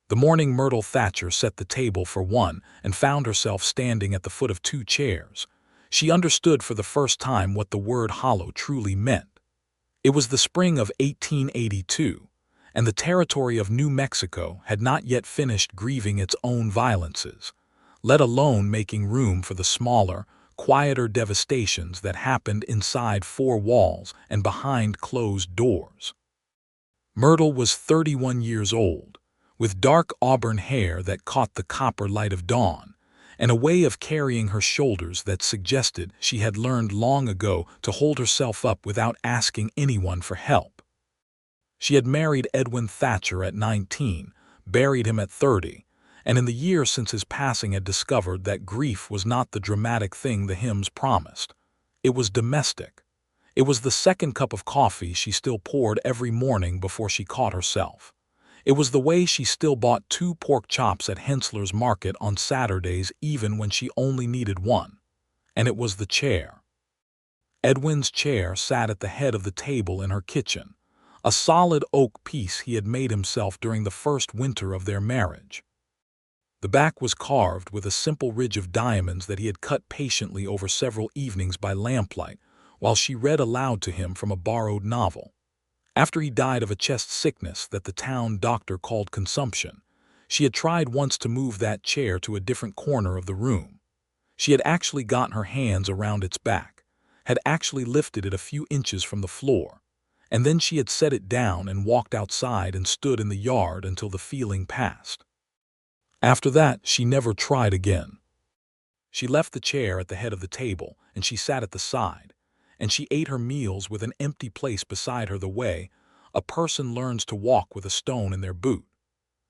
The morning Myrtle Thatcher set the table for one and found herself standing at the foot of two chairs. She understood for the first time what the word hollow truly meant. It was the spring of 1882, and the territory of New Mexico had not yet finished grieving its own violences, let alone making room for the smaller, quieter devastations that happened inside four walls and behind closed doors. Myrtle was 31 years old, with dark auburn hair that caught the copper light of dawn, and a way of carrying her shoulders that suggested she had learned long ago to hold herself up without asking anyone for help. She had married Edwin Thatcher at 19, buried him at 30, and in the year since his passing had discovered that grief was not the dramatic thing the hymns promised. It was domestic. It was the second cup of coffee she still poured every morning before she caught herself. It was the way she still bought 2 pork chops at Hensler's Market on Saturdays even when she only needed one. And it was the chair. Edwin's chair sat at the head of the table in her kitchen, a solid oak piece he had made himself during the first winter of their marriage. The back was carved with a simple ridge of diamonds that he had cut patiently over several evenings by lamplight, while she read aloud to him from a borrowed novel. After he died of a chest sickness that the town doctor called consumption, she had tried once to move that chair to a different corner of the room. She had actually gotten her hands around its back, had actually lifted it a few inches from the floor, and then she had set it down and walked outside and stood in the yard until the feeling passed. After that, she never tried again. She left the chair at the head of the table, and she sat at the side, and she ate her meals with an empty place beside her the way a person learns to walk with a stone in their boot.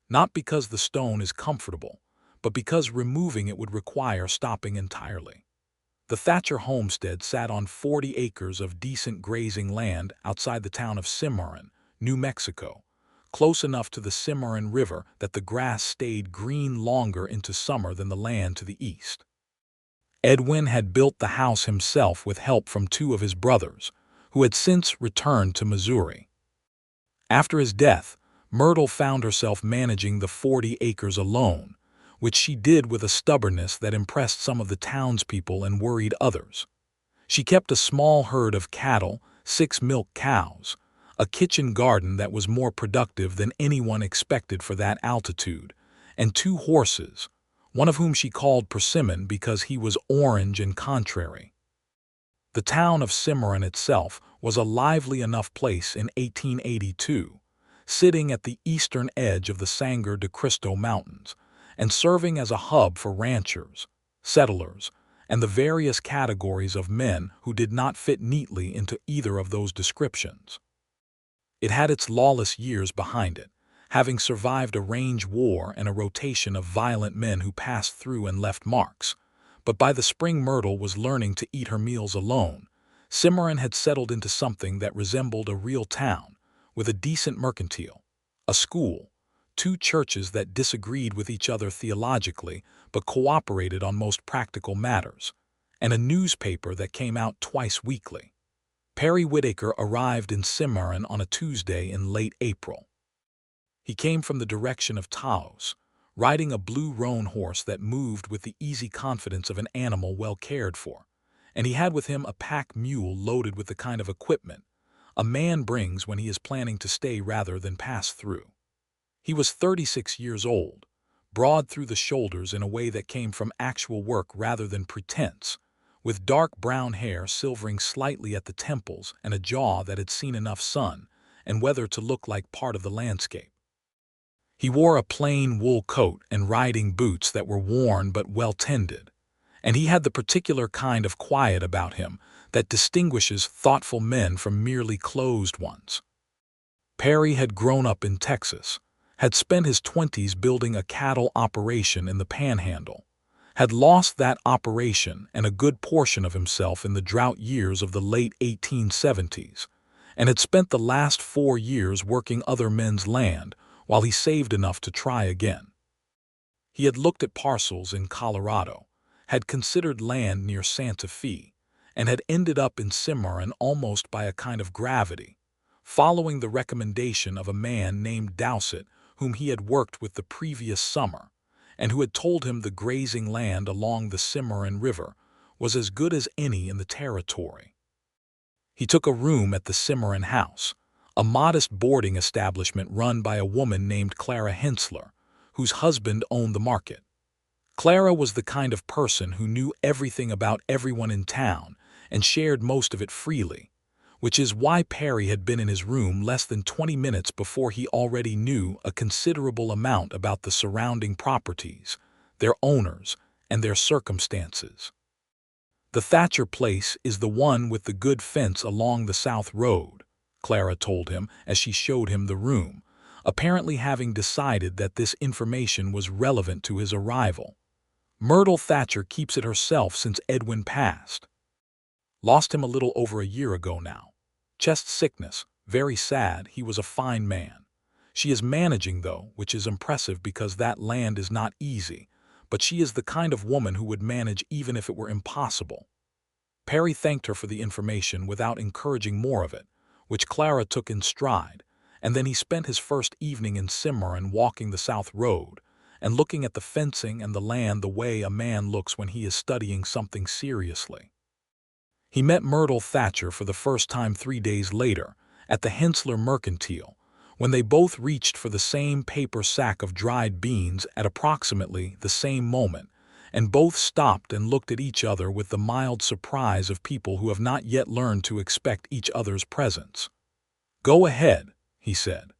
Not because the stone is comfortable, but because removing it would require stopping entirely. The Thatcher homestead sat on 40 acres of decent grazing land outside the town of Cimarron, New Mexico, close enough to the Cimarron River that the grass stayed green longer into summer than the land to the east. Edwin had built the house himself with help from 2 of his brothers, who had since returned to Missouri. After his death, Myrtle found herself managing the 40 acres alone, which she did with a stubbornness that impressed some of the townspeople and worried others. She kept a small herd of cattle, 6 milk cows, a kitchen garden that was more productive than anyone expected for that altitude, and 2 horses, one of whom she called Persimmon because he was orange and contrary. The town of Cimarron itself was a lively enough place in 1882, sitting at the eastern edge of the Sangre de Cristo Mountains, and serving as a hub for ranchers, settlers, and the various categories of men who did not fit neatly into either of those descriptions. It had its lawless years behind it, having survived a range war and a rotation of violent men who passed through and left marks. But by the spring Myrtle was learning to eat her meals alone, Cimarron had settled into something that resembled a real town, with a decent mercantile, a school, 2 churches that disagreed with each other theologically but cooperated on most practical matters, and a newspaper that came out twice weekly. Perry Whitaker arrived in Cimarron on a Tuesday in late April. He came from the direction of Taos, riding a blue roan horse that moved with the easy confidence of an animal well cared for, and he had with him a pack mule loaded with the kind of equipment a man brings when he is planning to stay rather than pass through. He was 36 years old, broad through the shoulders in a way that came from actual work rather than pretense, with dark brown hair silvering slightly at the temples and a jaw that had seen enough sun and weather to look like part of the landscape. He wore a plain wool coat and riding boots that were worn but well tended, and he had the particular kind of quiet about him that distinguishes thoughtful men from merely closed ones. Perry had grown up in Texas, had spent his 20s building a cattle operation in the Panhandle, had lost that operation and a good portion of himself in the drought years of the late 1870s, and had spent the last 4 years working other men's land while he saved enough to try again. He had looked at parcels in Colorado, had considered land near Santa Fe, and had ended up in Cimarron almost by a kind of gravity, following the recommendation of a man named Dowsett whom he had worked with the previous summer, and who had told him the grazing land along the Cimarron River was as good as any in the territory. He took a room at the Cimarron House, a modest boarding establishment run by a woman named Clara Hensler, whose husband owned the market. Clara was the kind of person who knew everything about everyone in town and shared most of it freely, which is why Perry had been in his room less than 20 minutes before he already knew a considerable amount about the surrounding properties, their owners, and their circumstances. "The Thatcher place is the one with the good fence along the South Road," Clara told him as she showed him the room, apparently having decided that this information was relevant to his arrival. "Myrtle Thatcher keeps it herself since Edwin passed. Lost him a little over a year ago now. Chest sickness, very sad, he was a fine man. She is managing though, which is impressive because that land is not easy, but she is the kind of woman who would manage even if it were impossible." Perry thanked her for the information without encouraging more of it, which Clara took in stride, and then he spent his first evening in Cimarron walking the South Road and looking at the fencing and the land the way a man looks when he is studying something seriously. He met Myrtle Thatcher for the first time 3 days later at the Hensler Mercantile, when they both reached for the same paper sack of dried beans at approximately the same moment, and both stopped and looked at each other with the mild surprise of people who have not yet learned to expect each other's presence. "Go ahead," he said.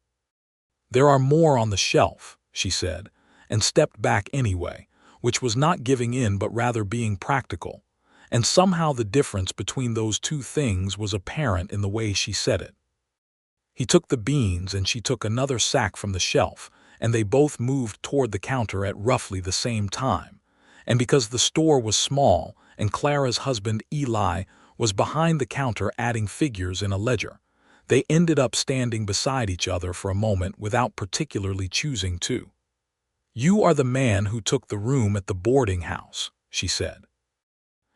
"There are more on the shelf," she said, and stepped back anyway, which was not giving in but rather being practical, and somehow the difference between those two things was apparent in the way she said it. He took the beans and she took another sack from the shelf, and they both moved toward the counter at roughly the same time, and because the store was small and Clara's husband Eli was behind the counter adding figures in a ledger, they ended up standing beside each other for a moment without particularly choosing to. "You are the man who took the room at the boarding house," she said.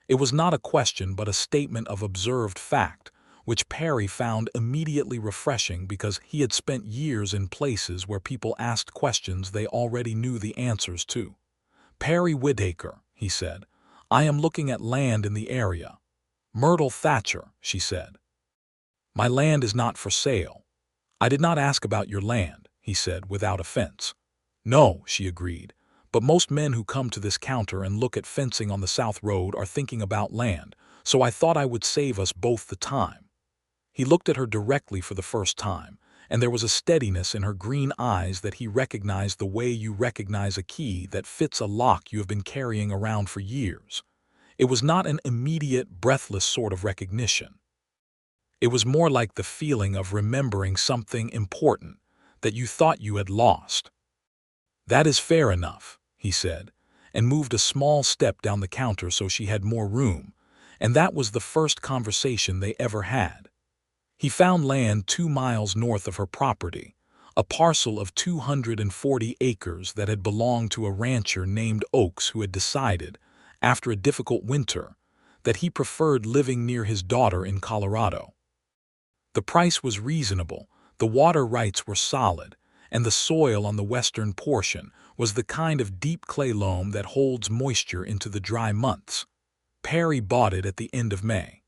It was not a question but a statement of observed fact, which Perry found immediately refreshing because he had spent years in places where people asked questions they already knew the answers to. "Perry Whitaker," he said. "I am looking at land in the area." "Myrtle Thatcher," she said. "My land is not for sale." "I did not ask about your land," he said without offense. "No," she agreed, "but most men who come to this counter and look at fencing on the South Road are thinking about land, so I thought I would save us both the time." He looked at her directly for the first time, and there was a steadiness in her green eyes that he recognized the way you recognize a key that fits a lock you have been carrying around for years. It was not an immediate, breathless sort of recognition. It was more like the feeling of remembering something important that you thought you had lost. "That is fair enough," he said, and moved a small step down the counter so she had more room, and that was the first conversation they ever had. He found land 2 miles north of her property, a parcel of 240 acres that had belonged to a rancher named Oaks who had decided, after a difficult winter, that he preferred living near his daughter in Colorado. The price was reasonable, the water rights were solid, and the soil on the western portion was the kind of deep clay loam that holds moisture into the dry months. Perry bought it at the end of May.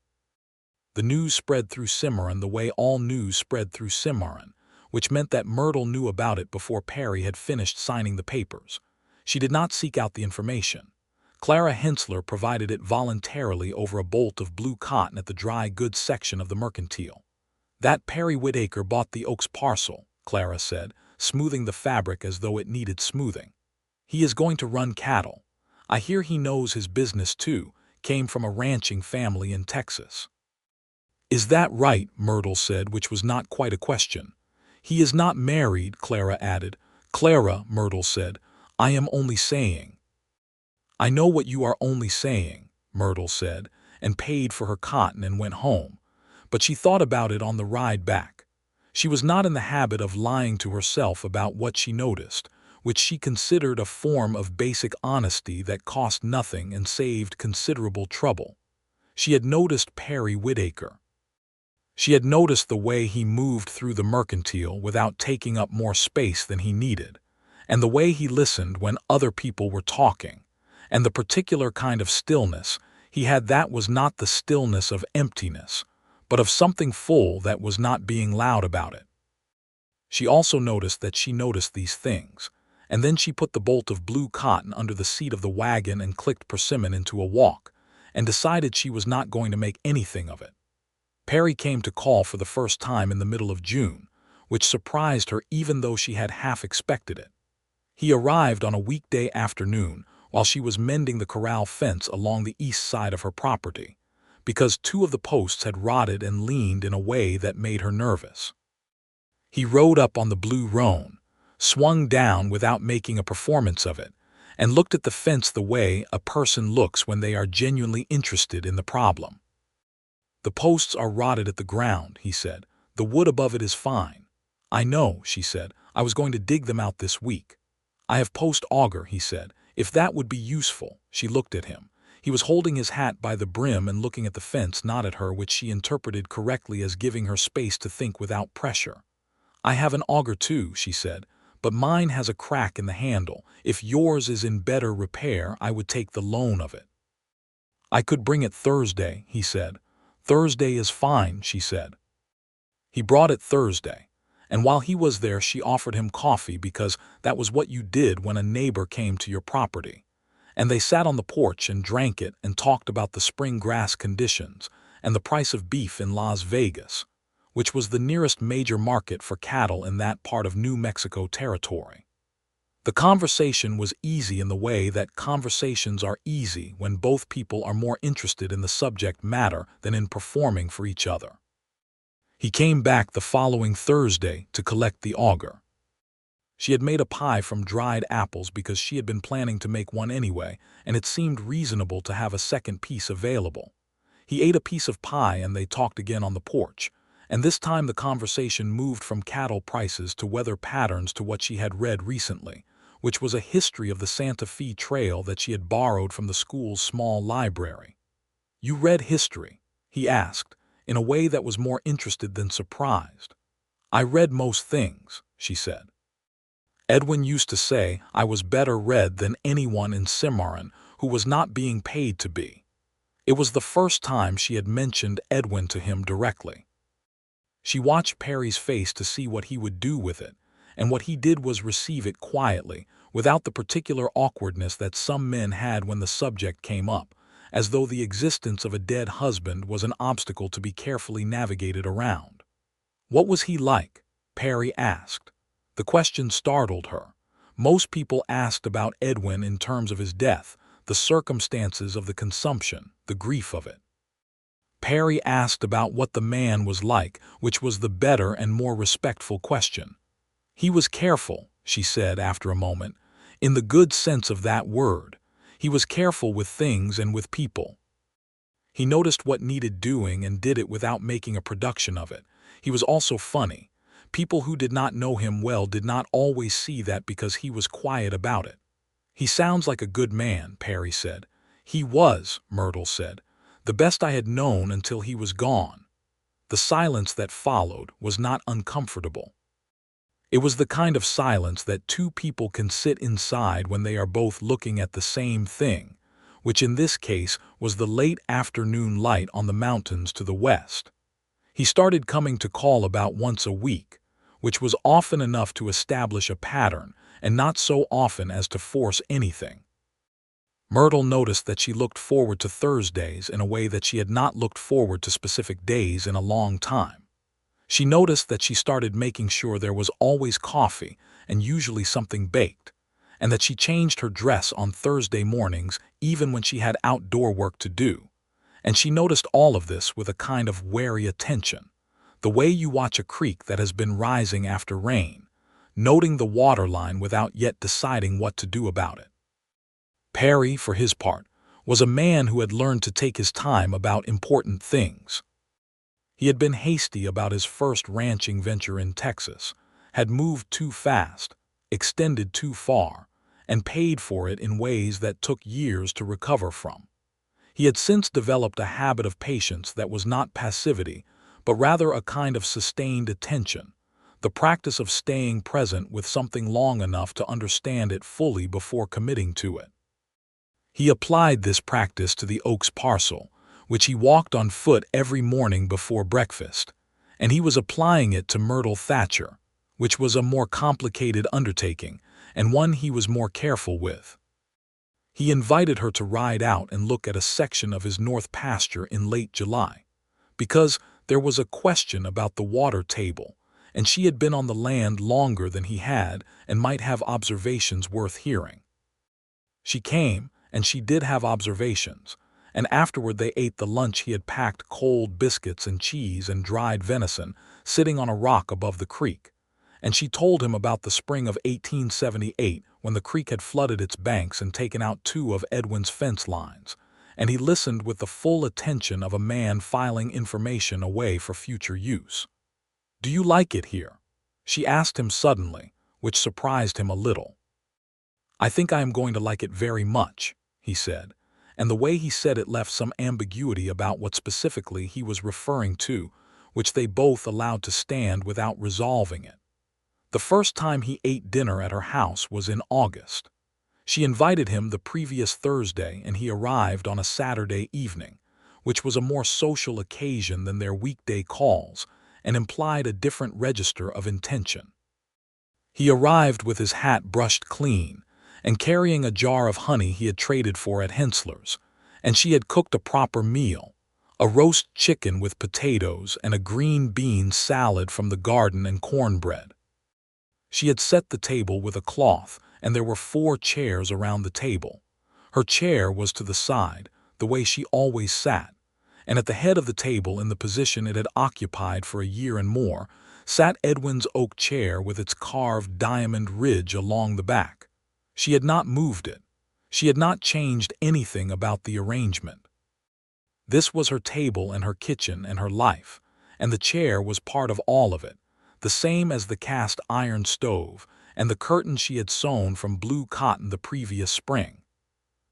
The news spread through Cimarron the way all news spread through Cimarron, which meant that Myrtle knew about it before Perry had finished signing the papers. She did not seek out the information. Clara Hensler provided it voluntarily over a bolt of blue cotton at the dry goods section of the mercantile. "That Perry Whitaker bought the Oaks parcel," Clara said, smoothing the fabric as though it needed smoothing. "He is going to run cattle. I hear he knows his business too, came from a ranching family in Texas." "Is that right?" Myrtle said, which was not quite a question. "He is not married," Clara added. "Clara," Myrtle said, "I am only saying." "I know what you are only saying," Myrtle said, and paid for her cotton and went home, but she thought about it on the ride back. She was not in the habit of lying to herself about what she noticed, which she considered a form of basic honesty that cost nothing and saved considerable trouble. She had noticed Perry Whitaker. She had noticed the way he moved through the mercantile without taking up more space than he needed, and the way he listened when other people were talking, and the particular kind of stillness he had that was not the stillness of emptiness, but of something full that was not being loud about it. She also noticed that she noticed these things, and then she put the bolt of blue cotton under the seat of the wagon and clicked persimmon into a walk, and decided she was not going to make anything of it. Perry came to call for the first time in the middle of June, which surprised her even though she had half expected it. He arrived on a weekday afternoon while she was mending the corral fence along the east side of her property, because two of the posts had rotted and leaned in a way that made her nervous. He rode up on the blue roan, swung down without making a performance of it, and looked at the fence the way a person looks when they are genuinely interested in the problem. "The posts are rotted at the ground," he said. "The wood above it is fine." "I know," she said. "I was going to dig them out this week." "I have post auger," he said. "If that would be useful." She looked at him. He was holding his hat by the brim and looking at the fence, not at her, which she interpreted correctly as giving her space to think without pressure. "I have an auger too," she said, "but mine has a crack in the handle. If yours is in better repair, I would take the loan of it." "I could bring it Thursday," he said. "Thursday is fine," she said. He brought it Thursday, and while he was there she offered him coffee because that was what you did when a neighbor came to your property. And they sat on the porch and drank it and talked about the spring grass conditions and the price of beef in Las Vegas, which was the nearest major market for cattle in that part of New Mexico territory. The conversation was easy in the way that conversations are easy when both people are more interested in the subject matter than in performing for each other. He came back the following Thursday to collect the auger. She had made a pie from dried apples because she had been planning to make one anyway, and it seemed reasonable to have a second piece available. He ate a piece of pie and they talked again on the porch, and this time the conversation moved from cattle prices to weather patterns to what she had read recently, which was a history of the Santa Fe Trail that she had borrowed from the school's small library. "You read history?" he asked, in a way that was more interested than surprised. "I read most things," she said. "Edwin used to say I was better read than anyone in Cimarron who was not being paid to be." It was the first time she had mentioned Edwin to him directly. She watched Perry's face to see what he would do with it, and what he did was receive it quietly, without the particular awkwardness that some men had when the subject came up, as though the existence of a dead husband was an obstacle to be carefully navigated around. "What was he like?" Perry asked. The question startled her. Most people asked about Edwin in terms of his death, the circumstances of the consumption, the grief of it. Perry asked about what the man was like, which was the better and more respectful question. "He was careful," she said after a moment, "in the good sense of that word. He was careful with things and with people. He noticed what needed doing and did it without making a production of it. He was also funny. People who did not know him well did not always see that because he was quiet about it." "He sounds like a good man," Perry said. "He was," Myrtle said. "The best I had known until he was gone." The silence that followed was not uncomfortable. It was the kind of silence that two people can sit inside when they are both looking at the same thing, which in this case was the late afternoon light on the mountains to the west. He started coming to call about once a week, which was often enough to establish a pattern and not so often as to force anything. Myrtle noticed that she looked forward to Thursdays in a way that she had not looked forward to specific days in a long time. She noticed that she started making sure there was always coffee and usually something baked, and that she changed her dress on Thursday mornings even when she had outdoor work to do. And she noticed all of this with a kind of wary attention, the way you watch a creek that has been rising after rain, noting the waterline without yet deciding what to do about it. Perry, for his part, was a man who had learned to take his time about important things. He had been hasty about his first ranching venture in Texas, had moved too fast, extended too far, and paid for it in ways that took years to recover from. He had since developed a habit of patience that was not passivity, but rather a kind of sustained attention, the practice of staying present with something long enough to understand it fully before committing to it. He applied this practice to the Oaks parcel, which he walked on foot every morning before breakfast, and he was applying it to Myrtle Thatcher, which was a more complicated undertaking and one he was more careful with. He invited her to ride out and look at a section of his north pasture in late July, because there was a question about the water table, and she had been on the land longer than he had and might have observations worth hearing. She came, and she did have observations, and afterward they ate the lunch he had packed: cold biscuits and cheese and dried venison, sitting on a rock above the creek. And she told him about the spring of 1878 when the creek had flooded its banks and taken out 2 of Edwin's fence lines, and he listened with the full attention of a man filing information away for future use. "Do you like it here?" she asked him suddenly, which surprised him a little. "I think I am going to like it very much," he said, and the way he said it left some ambiguity about what specifically he was referring to, which they both allowed to stand without resolving it. The first time he ate dinner at her house was in August. She invited him the previous Thursday, and he arrived on a Saturday evening, which was a more social occasion than their weekday calls and implied a different register of intention. He arrived with his hat brushed clean and carrying a jar of honey he had traded for at Hensler's, and she had cooked a proper meal, a roast chicken with potatoes and a green bean salad from the garden and cornbread. She had set the table with a cloth, and there were 4 chairs around the table. Her chair was to the side, the way she always sat, and at the head of the table, in the position it had occupied for a year and more, sat Edwin's oak chair with its carved diamond ridge along the back. She had not moved it. She had not changed anything about the arrangement. This was her table and her kitchen and her life, and the chair was part of all of it, the same as the cast iron stove and the curtain she had sewn from blue cotton the previous spring.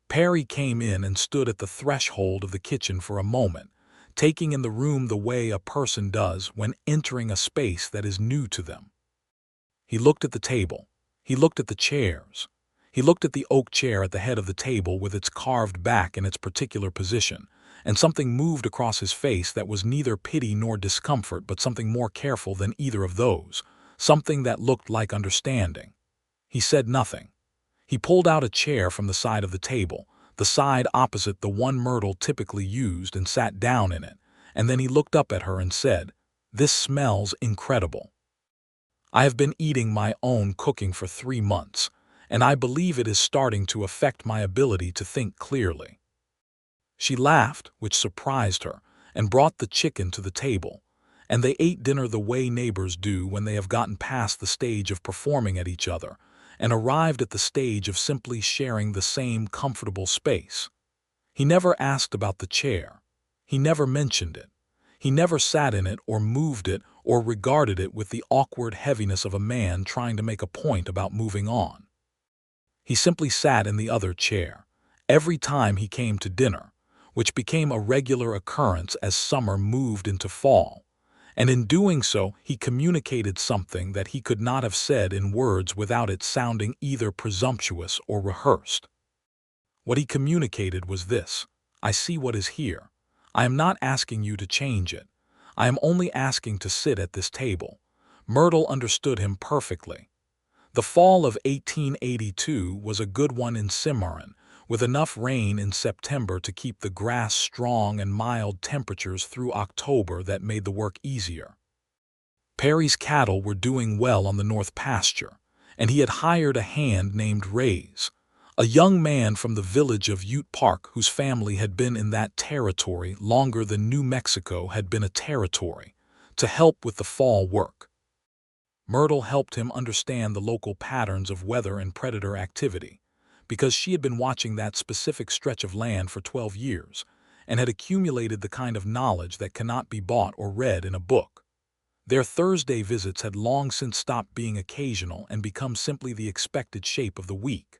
Perry came in and stood at the threshold of the kitchen for a moment, taking in the room the way a person does when entering a space that is new to them. He looked at the table. He looked at the chairs. He looked at the oak chair at the head of the table with its carved back in its particular position, and something moved across his face that was neither pity nor discomfort, but something more careful than either of those, something that looked like understanding. He said nothing. He pulled out a chair from the side of the table, the side opposite the one Myrtle typically used, and sat down in it, and then he looked up at her and said, "This smells incredible. I have been eating my own cooking for 3 months, and I believe it is starting to affect my ability to think clearly." She laughed, which surprised her, and brought the chicken to the table, and they ate dinner the way neighbors do when they have gotten past the stage of performing at each other and arrived at the stage of simply sharing the same comfortable space. He never asked about the chair. He never mentioned it. He never sat in it or moved it or regarded it with the awkward heaviness of a man trying to make a point about moving on. He simply sat in the other chair every time he came to dinner, which became a regular occurrence as summer moved into fall, and in doing so he communicated something that he could not have said in words without it sounding either presumptuous or rehearsed. What he communicated was this: "I see what is here. I am not asking you to change it. I am only asking to sit at this table." Myrtle understood him perfectly. The fall of 1882 was a good one in Cimarron, with enough rain in September to keep the grass strong and mild temperatures through October that made the work easier. Perry's cattle were doing well on the north pasture, and he had hired a hand named Ray's, a young man from the village of Ute Park whose family had been in that territory longer than New Mexico had been a territory, to help with the fall work. Myrtle helped him understand the local patterns of weather and predator activity, because she had been watching that specific stretch of land for 12 years and had accumulated the kind of knowledge that cannot be bought or read in a book. Their Thursday visits had long since stopped being occasional and become simply the expected shape of the week.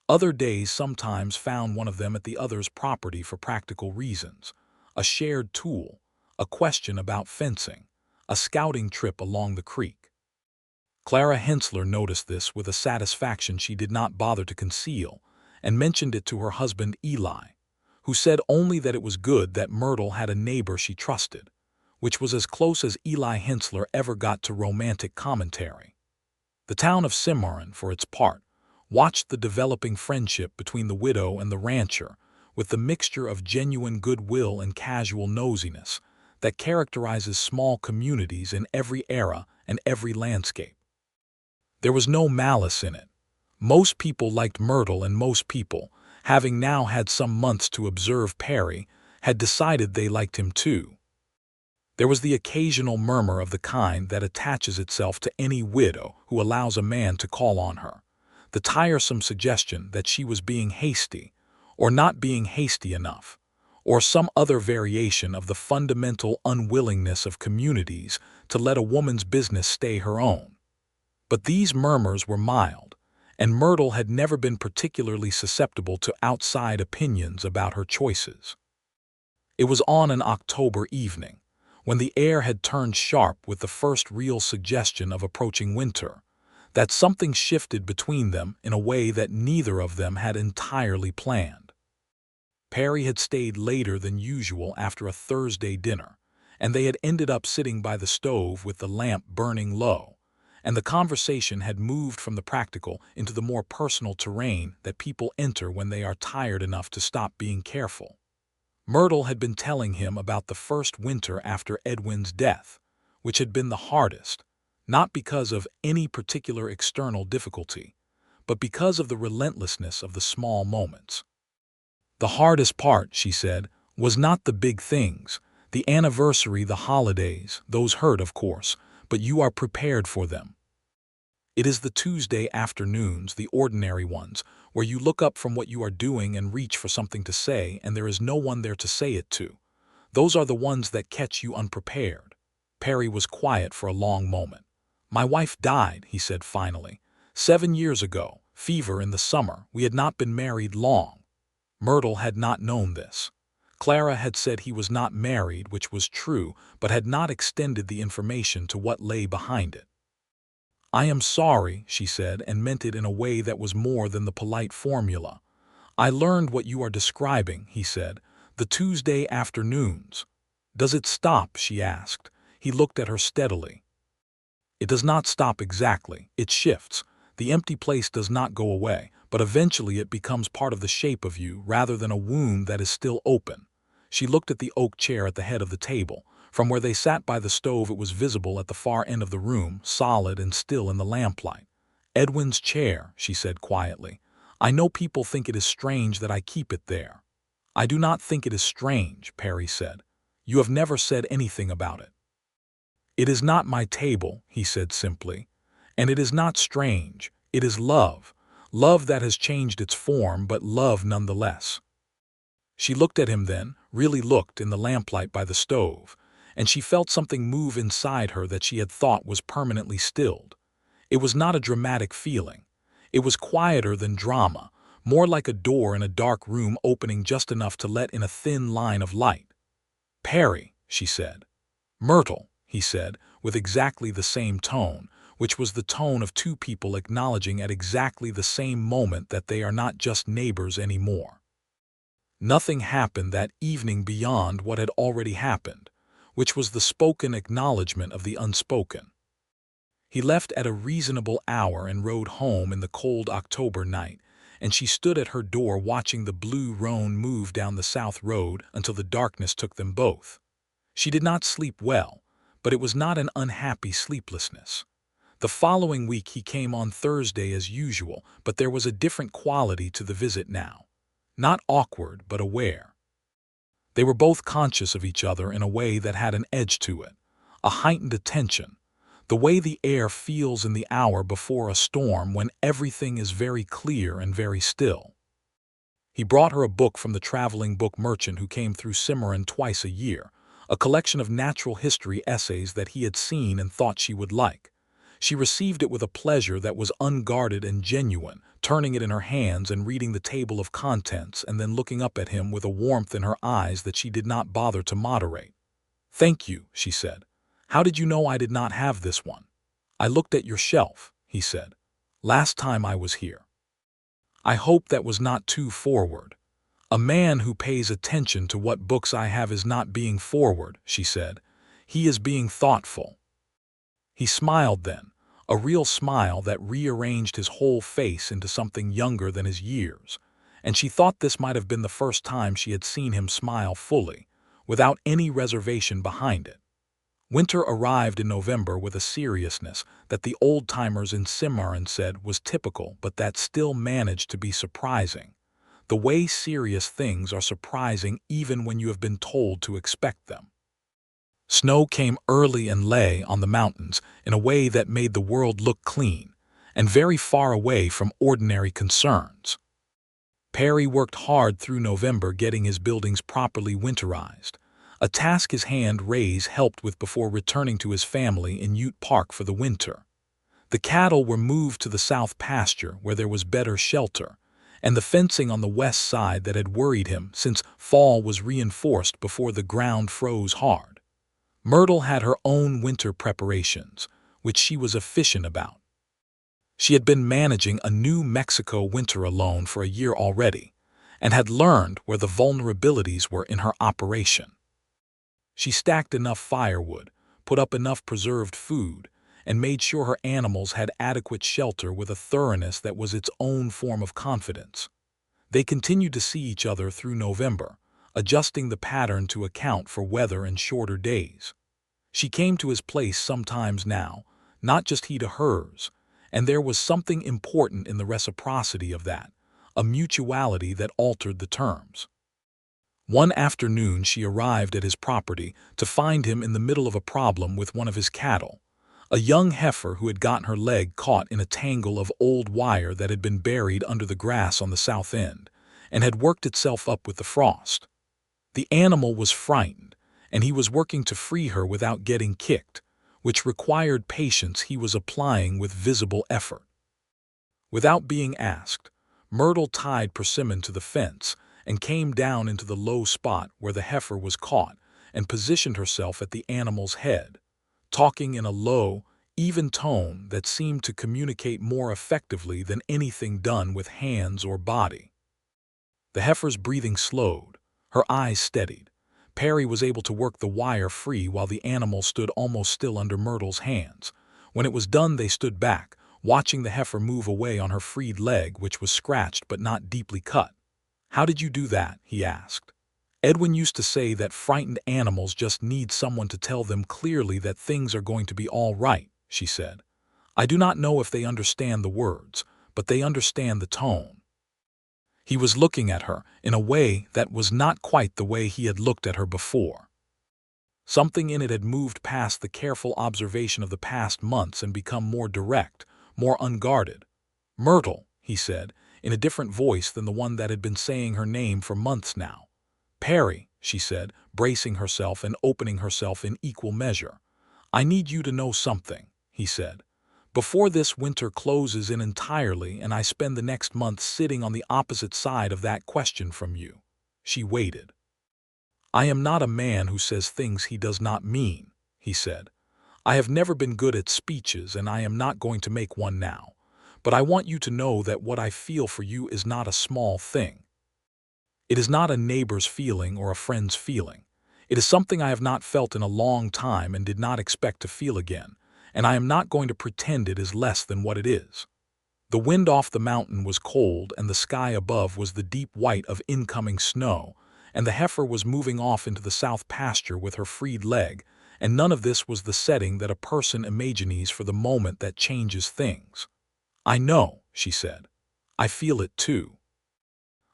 Other days sometimes found one of them at the other's property for practical reasons: a shared tool, a question about fencing, a scouting trip along the creek. Clara Hensler noticed this with a satisfaction she did not bother to conceal, and mentioned it to her husband Eli, who said only that it was good that Myrtle had a neighbor she trusted, which was as close as Eli Hensler ever got to romantic commentary. The town of Cimarron, for its part, watched the developing friendship between the widow and the rancher with the mixture of genuine goodwill and casual nosiness that characterizes small communities in every era and every landscape. There was no malice in it. Most people liked Myrtle, and most people, having now had some months to observe Perry, had decided they liked him too. There was the occasional murmur of the kind that attaches itself to any widow who allows a man to call on her, the tiresome suggestion that she was being hasty, or not being hasty enough, or some other variation of the fundamental unwillingness of communities to let a woman's business stay her own. But these murmurs were mild, and Myrtle had never been particularly susceptible to outside opinions about her choices. It was on an October evening, when the air had turned sharp with the first real suggestion of approaching winter, that something shifted between them in a way that neither of them had entirely planned. Perry had stayed later than usual after a Thursday dinner, and they had ended up sitting by the stove with the lamp burning low, and the conversation had moved from the practical into the more personal terrain that people enter when they are tired enough to stop being careful. Myrtle had been telling him about the first winter after Edwin's death, which had been the hardest, not because of any particular external difficulty, but because of the relentlessness of the small moments. The hardest part, she said, was not the big things, the anniversary, the holidays, those hurt, of course, but you are prepared for them. It is the Tuesday afternoons, the ordinary ones, where you look up from what you are doing and reach for something to say, and there is no one there to say it to. Those are the ones that catch you unprepared. Perry was quiet for a long moment. My wife died, he said finally. 7 years ago, fever in the summer. We had not been married long. Myrtle had not known this. Clara had said he was not married, which was true, but had not extended the information to what lay behind it. I am sorry, she said, and meant it in a way that was more than the polite formula. I learned what you are describing, he said, the Tuesday afternoons. Does it stop, she asked. He looked at her steadily. It does not stop exactly, it shifts. The empty place does not go away, but eventually it becomes part of the shape of you rather than a wound that is still open. She looked at the oak chair at the head of the table. From where they sat by the stove it was visible at the far end of the room, solid and still in the lamplight. Edwin's chair, she said quietly. I know people think it is strange that I keep it there. I do not think it is strange, Perry said. You have never said anything about it. It is not my table, he said simply. And it is not strange. It is love. Love that has changed its form, but love nonetheless. She looked at him then, really looked in the lamplight by the stove, and she felt something move inside her that she had thought was permanently stilled. It was not a dramatic feeling. It was quieter than drama, more like a door in a dark room opening just enough to let in a thin line of light. Perry, she said. Myrtle, he said, with exactly the same tone, which was the tone of two people acknowledging at exactly the same moment that they are not just neighbors anymore. Nothing happened that evening beyond what had already happened, which was the spoken acknowledgment of the unspoken. He left at a reasonable hour and rode home in the cold October night, and she stood at her door watching the blue roan move down the south road until the darkness took them both. She did not sleep well, but it was not an unhappy sleeplessness. The following week he came on Thursday as usual, but there was a different quality to the visit now. Not awkward, but aware. They were both conscious of each other in a way that had an edge to it, a heightened attention, the way the air feels in the hour before a storm when everything is very clear and very still. He brought her a book from the traveling book merchant who came through Cimarron twice a year, a collection of natural history essays that he had seen and thought she would like. She received it with a pleasure that was unguarded and genuine, turning it in her hands and reading the table of contents and then looking up at him with a warmth in her eyes that she did not bother to moderate. "Thank you," she said. "How did you know I did not have this one?" "I looked at your shelf," he said, "last time I was here." "I hope that was not too forward." "A man who pays attention to what books I have is not being forward," she said. "He is being thoughtful." He smiled then, a real smile that rearranged his whole face into something younger than his years, and she thought this might have been the first time she had seen him smile fully, without any reservation behind it. Winter arrived in November with a seriousness that the old-timers in Cimarron said was typical but that still managed to be surprising. The way serious things are surprising even when you have been told to expect them. Snow came early and lay on the mountains in a way that made the world look clean and very far away from ordinary concerns. Perry worked hard through November getting his buildings properly winterized, a task his hand Ray's helped with before returning to his family in Ute Park for the winter. The cattle were moved to the south pasture where there was better shelter, and the fencing on the west side that had worried him since fall was reinforced before the ground froze hard. Myrtle had her own winter preparations, which she was efficient about. She had been managing a New Mexico winter alone for a year already, and had learned where the vulnerabilities were in her operation. She stacked enough firewood, put up enough preserved food, and made sure her animals had adequate shelter with a thoroughness that was its own form of confidence. They continued to see each other through November, adjusting the pattern to account for weather and shorter days. She came to his place sometimes now, not just he to hers, and there was something important in the reciprocity of that, a mutuality that altered the terms. One afternoon she arrived at his property to find him in the middle of a problem with one of his cattle, a young heifer who had gotten her leg caught in a tangle of old wire that had been buried under the grass on the south end, and had worked itself up with the frost. The animal was frightened, and he was working to free her without getting kicked, which required patience he was applying with visible effort. Without being asked, Myrtle tied Persimmon to the fence and came down into the low spot where the heifer was caught and positioned herself at the animal's head, talking in a low, even tone that seemed to communicate more effectively than anything done with hands or body. The heifer's breathing slowed, her eyes steadied. Perry was able to work the wire free while the animal stood almost still under Myrtle's hands. When it was done, they stood back, watching the heifer move away on her freed leg, which was scratched but not deeply cut. "How did you do that?" he asked. "Edwin used to say that frightened animals just need someone to tell them clearly that things are going to be all right," she said. "I do not know if they understand the words, but they understand the tone." He was looking at her in a way that was not quite the way he had looked at her before. Something in it had moved past the careful observation of the past months and become more direct, more unguarded. "Myrtle," he said, in a different voice than the one that had been saying her name for months now. "Perry," she said, bracing herself and opening herself in equal measure. "I need you to know something," he said. "Before this winter closes in entirely and I spend the next month sitting on the opposite side of that question from you." She waited. "I am not a man who says things he does not mean," he said. "I have never been good at speeches and I am not going to make one now. But I want you to know that what I feel for you is not a small thing. It is not a neighbor's feeling or a friend's feeling. It is something I have not felt in a long time and did not expect to feel again, and I am not going to pretend it is less than what it is." The wind off the mountain was cold and the sky above was the deep white of incoming snow, and the heifer was moving off into the south pasture with her freed leg, and none of this was the setting that a person imagines for the moment that changes things. "I know," she said. "I feel it too.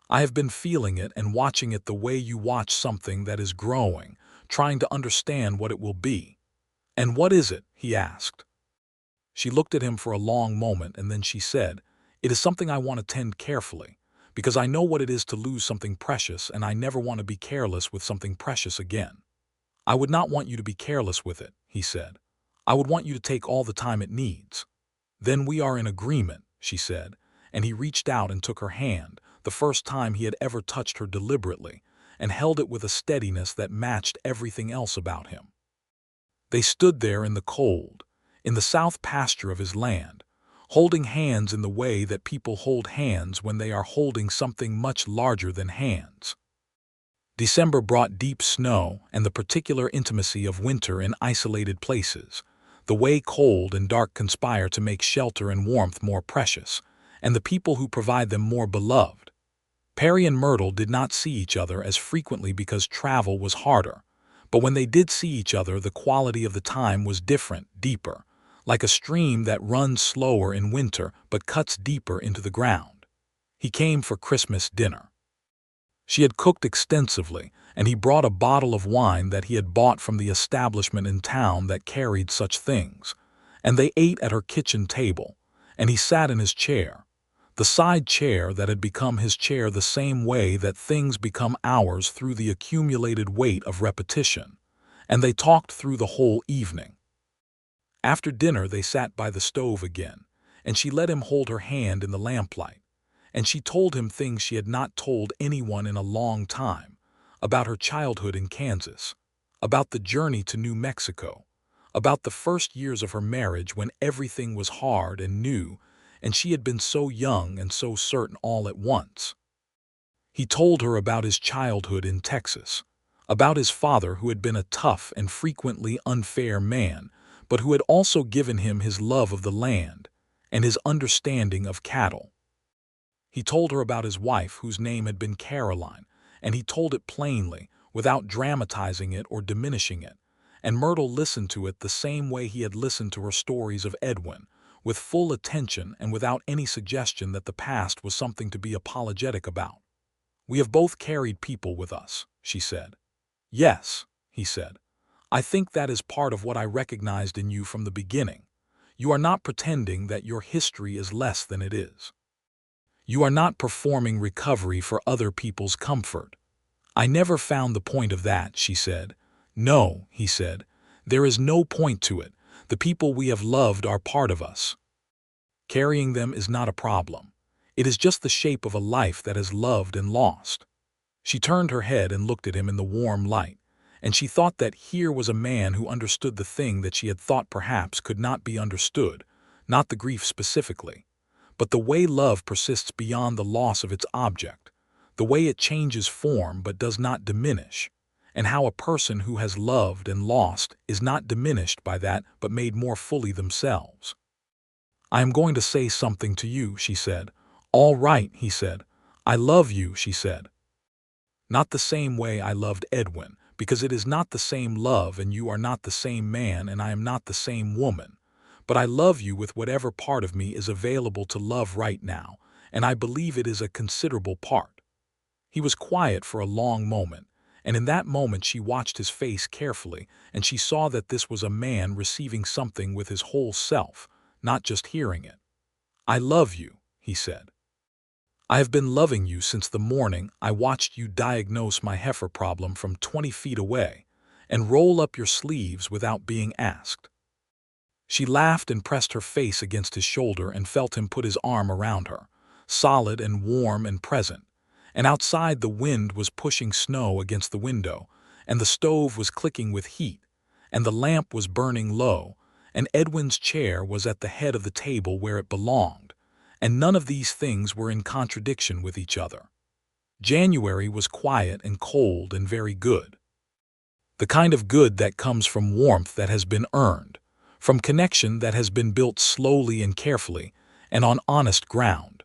I have been feeling it and watching it the way you watch something that is growing, trying to understand what it will be." "And what is it?" he asked. She looked at him for a long moment and then she said, "It is something I want to tend carefully, because I know what it is to lose something precious and I never want to be careless with something precious again." "I would not want you to be careless with it," he said. "I would want you to take all the time it needs." "Then we are in agreement," she said, and he reached out and took her hand, the first time he had ever touched her deliberately, and held it with a steadiness that matched everything else about him. They stood there in the cold, in the south pasture of his land, holding hands in the way that people hold hands when they are holding something much larger than hands. December brought deep snow and the particular intimacy of winter in isolated places, the way cold and dark conspire to make shelter and warmth more precious, and the people who provide them more beloved. Perry and Myrtle did not see each other as frequently because travel was harder, but when they did see each other, the quality of the time was different, deeper, like a stream that runs slower in winter but cuts deeper into the ground. He came for Christmas dinner. She had cooked extensively, and he brought a bottle of wine that he had bought from the establishment in town that carried such things, and they ate at her kitchen table, and he sat in his chair, the side chair that had become his chair the same way that things become ours through the accumulated weight of repetition, and they talked through the whole evening. After dinner they sat by the stove again, and she let him hold her hand in the lamplight, and she told him things she had not told anyone in a long time, about her childhood in Kansas, about the journey to New Mexico, about the first years of her marriage when everything was hard and new, and she had been so young and so certain all at once. He told her about his childhood in Texas, about his father who had been a tough and frequently unfair man, but who had also given him his love of the land and his understanding of cattle. He told her about his wife whose name had been Caroline, and he told it plainly, without dramatizing it or diminishing it, and Myrtle listened to it the same way he had listened to her stories of Edwin, with full attention and without any suggestion that the past was something to be apologetic about. "We have both carried people with us," she said. "Yes," he said. "I think that is part of what I recognized in you from the beginning. You are not pretending that your history is less than it is. You are not performing recovery for other people's comfort." "I never found the point of that," she said. "No," he said. "There is no point to it. The people we have loved are part of us. Carrying them is not a problem. It is just the shape of a life that has loved and lost." She turned her head and looked at him in the warm light, and she thought that here was a man who understood the thing that she had thought perhaps could not be understood, not the grief specifically, but the way love persists beyond the loss of its object, the way it changes form but does not diminish, and how a person who has loved and lost is not diminished by that but made more fully themselves. "I am going to say something to you," she said. "All right," he said. "I love you," she said. "Not the same way I loved Edwin, because it is not the same love and you are not the same man and I am not the same woman. But I love you with whatever part of me is available to love right now, and I believe it is a considerable part." He was quiet for a long moment, and in that moment she watched his face carefully, and she saw that this was a man receiving something with his whole self, not just hearing it. "I love you," he said. "I have been loving you since the morning I watched you diagnose my heifer problem from 20 feet away and roll up your sleeves without being asked." She laughed and pressed her face against his shoulder and felt him put his arm around her, solid and warm and present, and outside the wind was pushing snow against the window, and the stove was clicking with heat, and the lamp was burning low, and Edwin's chair was at the head of the table where it belonged, and none of these things were in contradiction with each other. January was quiet and cold and very good. The kind of good that comes from warmth that has been earned, from connection that has been built slowly and carefully, and on honest ground.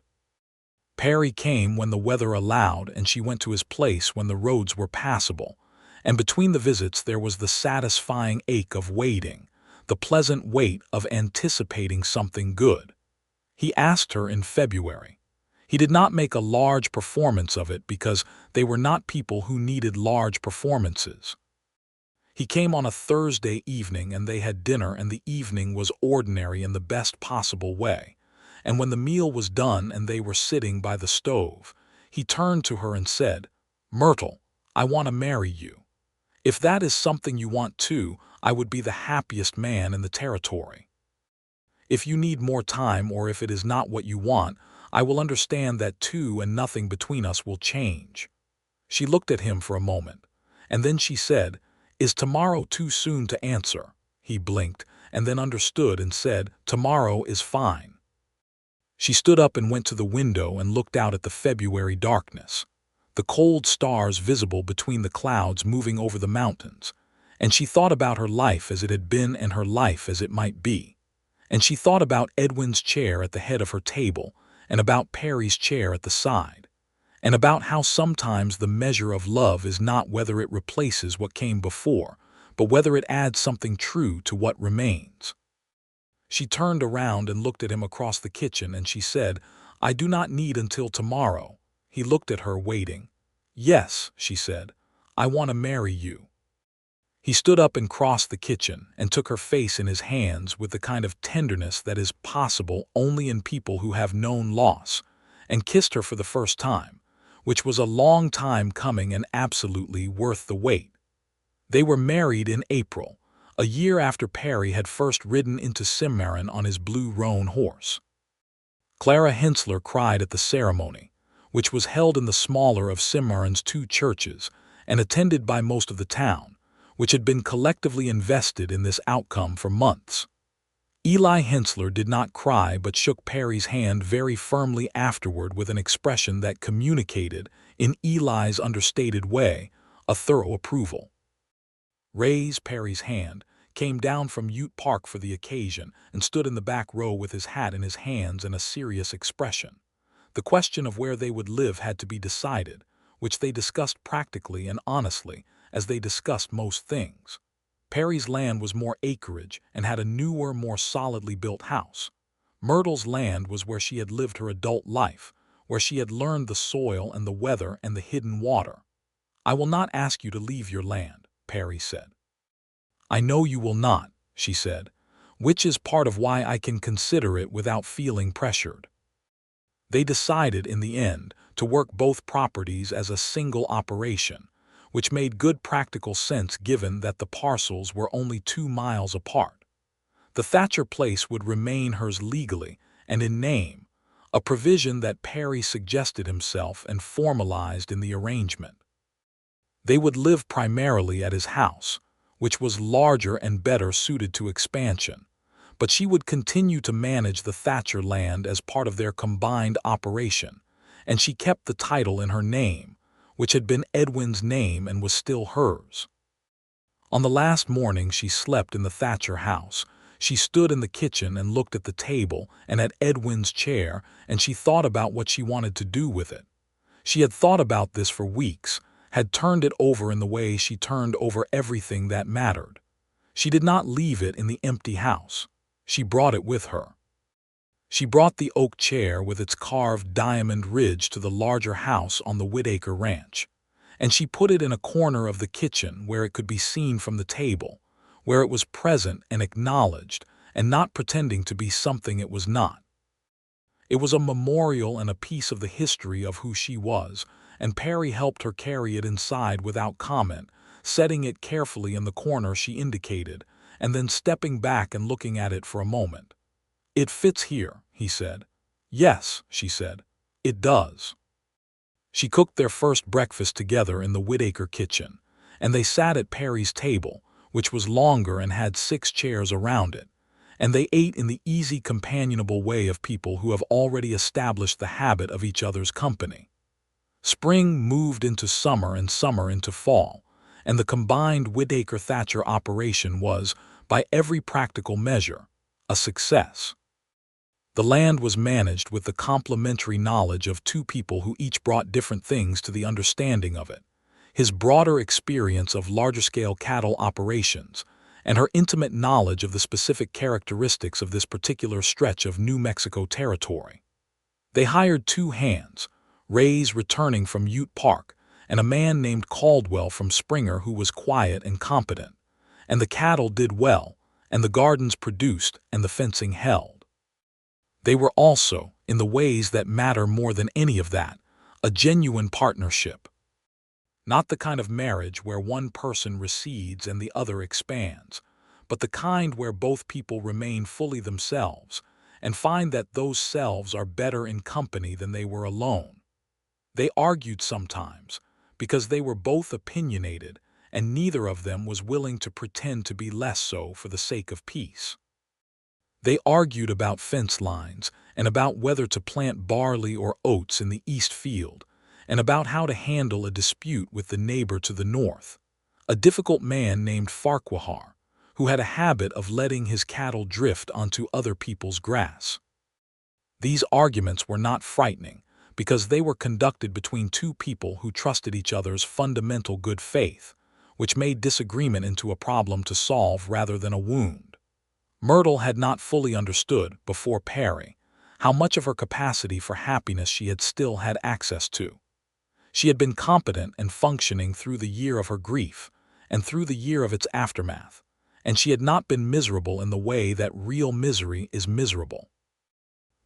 Perry came when the weather allowed, and she went to his place when the roads were passable, and between the visits there was the satisfying ache of waiting, the pleasant weight of anticipating something good. He asked her in February. He did not make a large performance of it because they were not people who needed large performances. He came on a Thursday evening and they had dinner, and the evening was ordinary in the best possible way. And when the meal was done and they were sitting by the stove, he turned to her and said, "Myrtle, I want to marry you. If that is something you want too, I would be the happiest man in the territory. If you need more time or if it is not what you want, I will understand that too, and nothing between us will change." She looked at him for a moment, and then she said, "Is tomorrow too soon to answer?" He blinked, and then understood and said, "Tomorrow is fine." She stood up and went to the window and looked out at the February darkness, the cold stars visible between the clouds moving over the mountains, and she thought about her life as it had been and her life as it might be. And she thought about Edwin's chair at the head of her table, and about Perry's chair at the side, and about how sometimes the measure of love is not whether it replaces what came before, but whether it adds something true to what remains. She turned around and looked at him across the kitchen, and she said, "I do not need until tomorrow." He looked at her, waiting. "Yes," she said, "I want to marry you." He stood up and crossed the kitchen and took her face in his hands with the kind of tenderness that is possible only in people who have known loss, and kissed her for the first time, which was a long time coming and absolutely worth the wait. They were married in April, a year after Perry had first ridden into Cimarron on his blue roan horse. Clara Hensler cried at the ceremony, which was held in the smaller of Cimarron's two churches and attended by most of the town, which had been collectively invested in this outcome for months. Eli Hensler did not cry but shook Perry's hand very firmly afterward with an expression that communicated, in Eli's understated way, a thorough approval. Ray's, Perry's hand, came down from Ute Park for the occasion and stood in the back row with his hat in his hands and a serious expression. The question of where they would live had to be decided, which they discussed practically and honestly, as they discussed most things. Perry's land was more acreage and had a newer, more solidly built house. Myrtle's land was where she had lived her adult life, where she had learned the soil and the weather and the hidden water. "I will not ask you to leave your land," Perry said. "I know you will not," she said, "which is part of why I can consider it without feeling pressured." They decided, in the end, to work both properties as a single operation, which made good practical sense given that the parcels were only 2 miles apart. The Thatcher place would remain hers legally and in name, a provision that Perry suggested himself and formalized in the arrangement. They would live primarily at his house, which was larger and better suited to expansion, but she would continue to manage the Thatcher land as part of their combined operation, and she kept the title in her name, which had been Edwin's name and was still hers. On the last morning she slept in the Thatcher house, she stood in the kitchen and looked at the table and at Edwin's chair, and she thought about what she wanted to do with it. She had thought about this for weeks, had turned it over in the way she turned over everything that mattered. She did not leave it in the empty house. She brought it with her. She brought the oak chair with its carved diamond ridge to the larger house on the Whitaker ranch, and she put it in a corner of the kitchen where it could be seen from the table, where it was present and acknowledged, and not pretending to be something it was not. It was a memorial and a piece of the history of who she was, and Perry helped her carry it inside without comment, setting it carefully in the corner she indicated, and then stepping back and looking at it for a moment. "It fits here," he said. "Yes," she said, "it does." She cooked their first breakfast together in the Whitaker kitchen, and they sat at Perry's table, which was longer and had 6 chairs around it, and they ate in the easy, companionable way of people who have already established the habit of each other's company. Spring moved into summer and summer into fall, and the combined Whitaker-Thatcher operation was, by every practical measure, a success. The land was managed with the complementary knowledge of 2 people who each brought different things to the understanding of it: his broader experience of larger-scale cattle operations, and her intimate knowledge of the specific characteristics of this particular stretch of New Mexico territory. They hired 2 hands, Ray's returning from Ute Park, and a man named Caldwell from Springer who was quiet and competent, and the cattle did well, and the gardens produced, and the fencing held. They were also, in the ways that matter more than any of that, a genuine partnership. Not the kind of marriage where one person recedes and the other expands, but the kind where both people remain fully themselves and find that those selves are better in company than they were alone. They argued sometimes, because they were both opinionated, and neither of them was willing to pretend to be less so for the sake of peace. They argued about fence lines, and about whether to plant barley or oats in the east field, and about how to handle a dispute with the neighbor to the north, a difficult man named Farquhar, who had a habit of letting his cattle drift onto other people's grass. These arguments were not frightening, because they were conducted between two people who trusted each other's fundamental good faith, which made disagreement into a problem to solve rather than a wound. Myrtle had not fully understood, before Perry, how much of her capacity for happiness she had still had access to. She had been competent and functioning through the year of her grief, and through the year of its aftermath, and she had not been miserable in the way that real misery is miserable.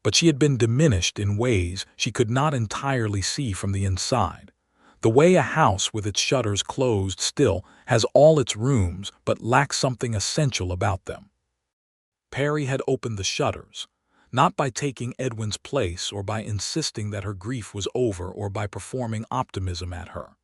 But she had been diminished in ways she could not entirely see from the inside, the way a house with its shutters closed still has all its rooms but lacks something essential about them. Perry had opened the shutters, not by taking Edwin's place or by insisting that her grief was over or by performing optimism at her,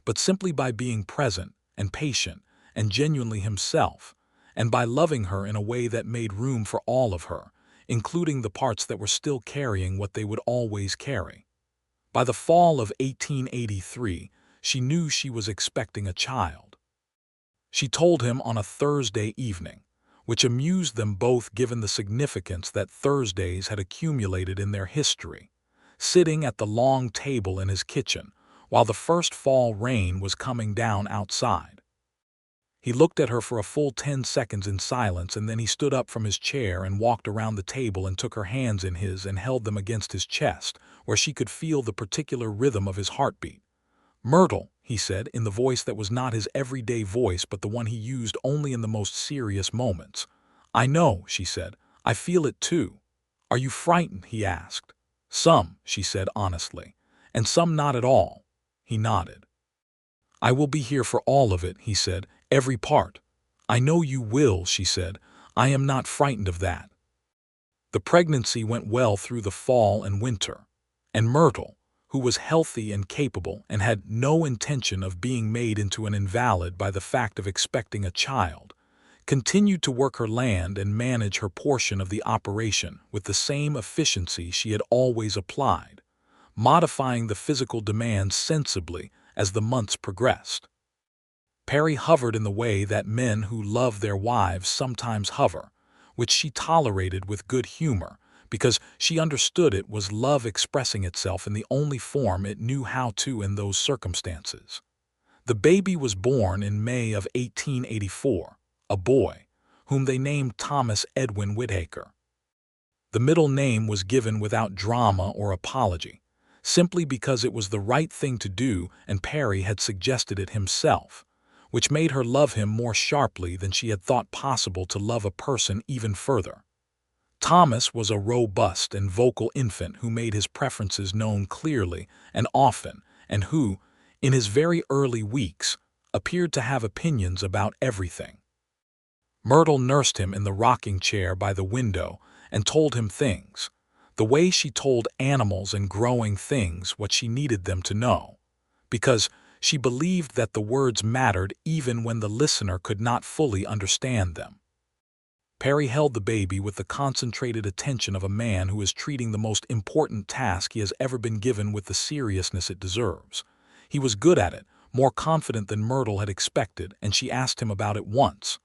but simply by being present and patient and genuinely himself, and by loving her in a way that made room for all of her, including the parts that were still carrying what they would always carry. By the fall of 1883, she knew she was expecting a child. She told him on a Thursday evening, which amused them both given the significance that Thursdays had accumulated in their history, sitting at the long table in his kitchen while the first fall rain was coming down outside. He looked at her for a full 10 seconds in silence, and then he stood up from his chair and walked around the table and took her hands in his and held them against his chest, where she could feel the particular rhythm of his heartbeat. "Myrtle," he said, in the voice that was not his everyday voice but the one he used only in the most serious moments. "I know," she said. "I feel it too." "Are you frightened?" he asked. "Some," she said honestly. "And some not at all." He nodded. "I will be here for all of it," he said, "every part." "I know you will," she said. "I am not frightened of that." The pregnancy went well through the fall and winter, and Myrtle, who was healthy and capable and had no intention of being made into an invalid by the fact of expecting a child, continued to work her land and manage her portion of the operation with the same efficiency she had always applied, modifying the physical demands sensibly as the months progressed. Perry hovered in the way that men who love their wives sometimes hover, which she tolerated with good humor, because she understood it was love expressing itself in the only form it knew how to in those circumstances. The baby was born in May of 1884, a boy, whom they named Thomas Edwin Whitaker. The middle name was given without drama or apology, simply because it was the right thing to do and Perry had suggested it himself, which made her love him more sharply than she had thought possible to love a person even further. Thomas was a robust and vocal infant who made his preferences known clearly and often, and who, in his very early weeks, appeared to have opinions about everything. Myrtle nursed him in the rocking chair by the window and told him things, the way she told animals and growing things what she needed them to know, because she believed that the words mattered even when the listener could not fully understand them. Perry held the baby with the concentrated attention of a man who is treating the most important task he has ever been given with the seriousness it deserves. He was good at it, more confident than Myrtle had expected, and she asked him about it once.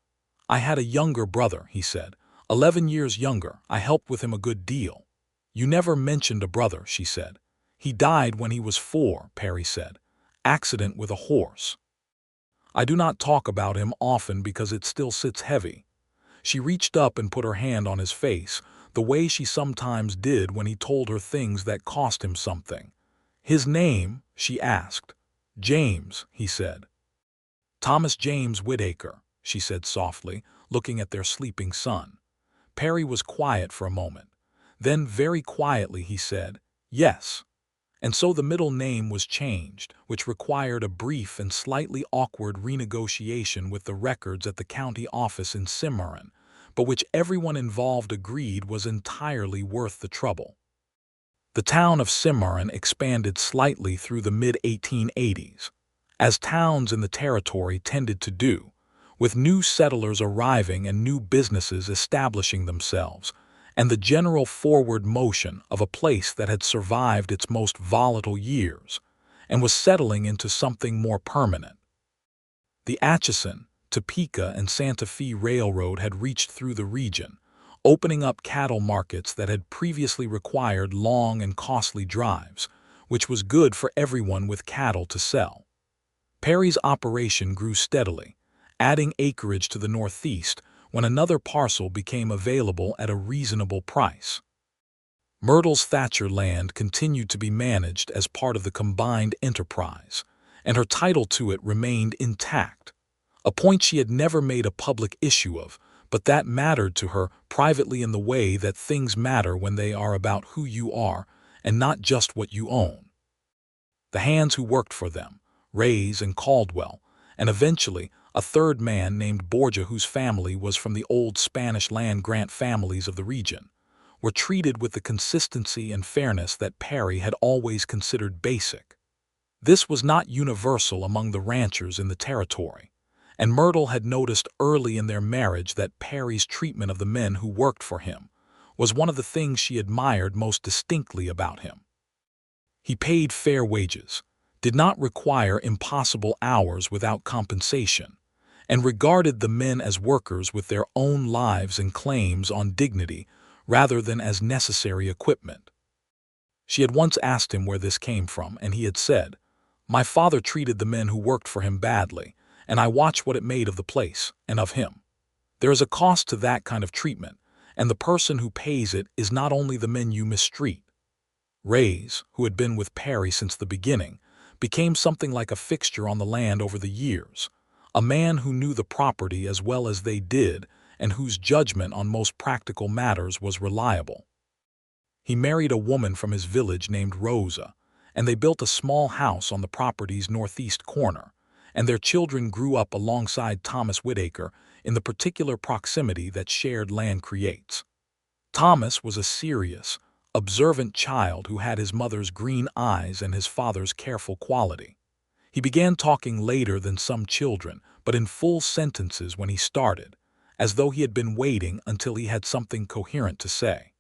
"I had a younger brother," he said, 11 years younger. I helped with him a good deal." "You never mentioned a brother," she said. "He died when he was 4, Perry said. "Accident with a horse." "I do not talk about him often because it still sits heavy." She reached up and put her hand on his face, the way she sometimes did when he told her things that cost him something. "His name?" she asked. "James," he said. "Thomas James Whitaker," she said softly, looking at their sleeping son. Perry was quiet for a moment. Then very quietly he said, "Yes." And so the middle name was changed, which required a brief and slightly awkward renegotiation with the records at the county office in Cimarron, but which everyone involved agreed was entirely worth the trouble. The town of Cimarron expanded slightly through the mid-1880s. as towns in the territory tended to do, with new settlers arriving and new businesses establishing themselves, and the general forward motion of a place that had survived its most volatile years and was settling into something more permanent. The Atchison, Topeka, and Santa Fe Railroad had reached through the region, opening up cattle markets that had previously required long and costly drives, which was good for everyone with cattle to sell. Perry's operation grew steadily, adding acreage to the northeast when another parcel became available at a reasonable price. Myrtle Thatcher land continued to be managed as part of the combined enterprise, and her title to it remained intact, a point she had never made a public issue of, but that mattered to her privately in the way that things matter when they are about who you are and not just what you own. The hands who worked for them, Reyes and Caldwell, and eventually a third man named Borgia, whose family was from the old Spanish land grant families of the region, were treated with the consistency and fairness that Perry had always considered basic. This was not universal among the ranchers in the territory, and Myrtle had noticed early in their marriage that Perry's treatment of the men who worked for him was one of the things she admired most distinctly about him. He paid fair wages, did not require impossible hours without compensation, and regarded the men as workers with their own lives and claims on dignity rather than as necessary equipment. She had once asked him where this came from, and he had said, "My father treated the men who worked for him badly, and I watched what it made of the place and of him. There is a cost to that kind of treatment, and the person who pays it is not only the men you mistreat." Reyes, who had been with Perry since the beginning, became something like a fixture on the land over the years, a man who knew the property as well as they did and whose judgment on most practical matters was reliable. He married a woman from his village named Rosa, and they built a small house on the property's northeast corner, and their children grew up alongside Thomas Whitaker in the particular proximity that shared land creates. Thomas was a serious, observant child who had his mother's green eyes and his father's careful quality. He began talking later than some children, but in full sentences when he started, as though he had been waiting until he had something coherent to say.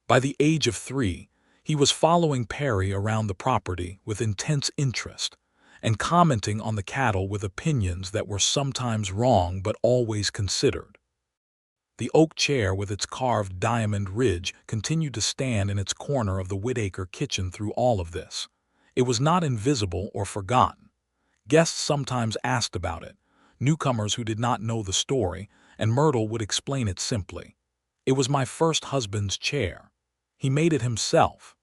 By the age of 3, he was following Perry around the property with intense interest and commenting on the cattle with opinions that were sometimes wrong but always considered. The oak chair with its carved diamond ridge continued to stand in its corner of the Whitaker kitchen through all of this. It was not invisible or forgotten. Guests sometimes asked about it, newcomers who did not know the story, and Myrtle would explain it simply. "It was my first husband's chair. He made it himself."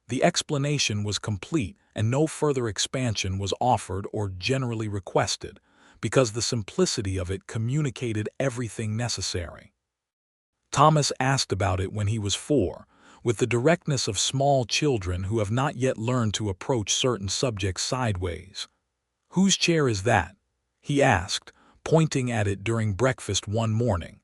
The explanation was complete, and no further expansion was offered or generally requested, because the simplicity of it communicated everything necessary. Thomas asked about it when he was 4, with the directness of small children who have not yet learned to approach certain subjects sideways. "Whose chair is that?" he asked, pointing at it during breakfast one morning.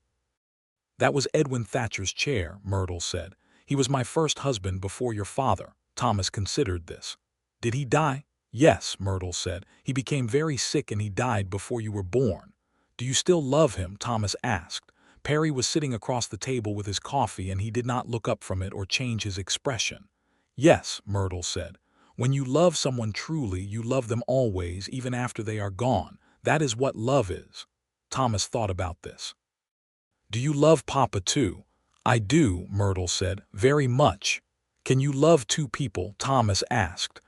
"That was Edwin Thatcher's chair," Myrtle said. "He was my first husband before your father." Thomas considered this. "Did he die?" "Yes," Myrtle said. "He became very sick and he died before you were born." "Do you still love him?" Thomas asked. Perry was sitting across the table with his coffee, and he did not look up from it or change his expression. "Yes," Myrtle said. "When you love someone truly, you love them always, even after they are gone. That is what love is." Thomas thought about this. "Do you love Papa too?" "I do," Myrtle said, "very much." "Can you love two people?" Thomas asked.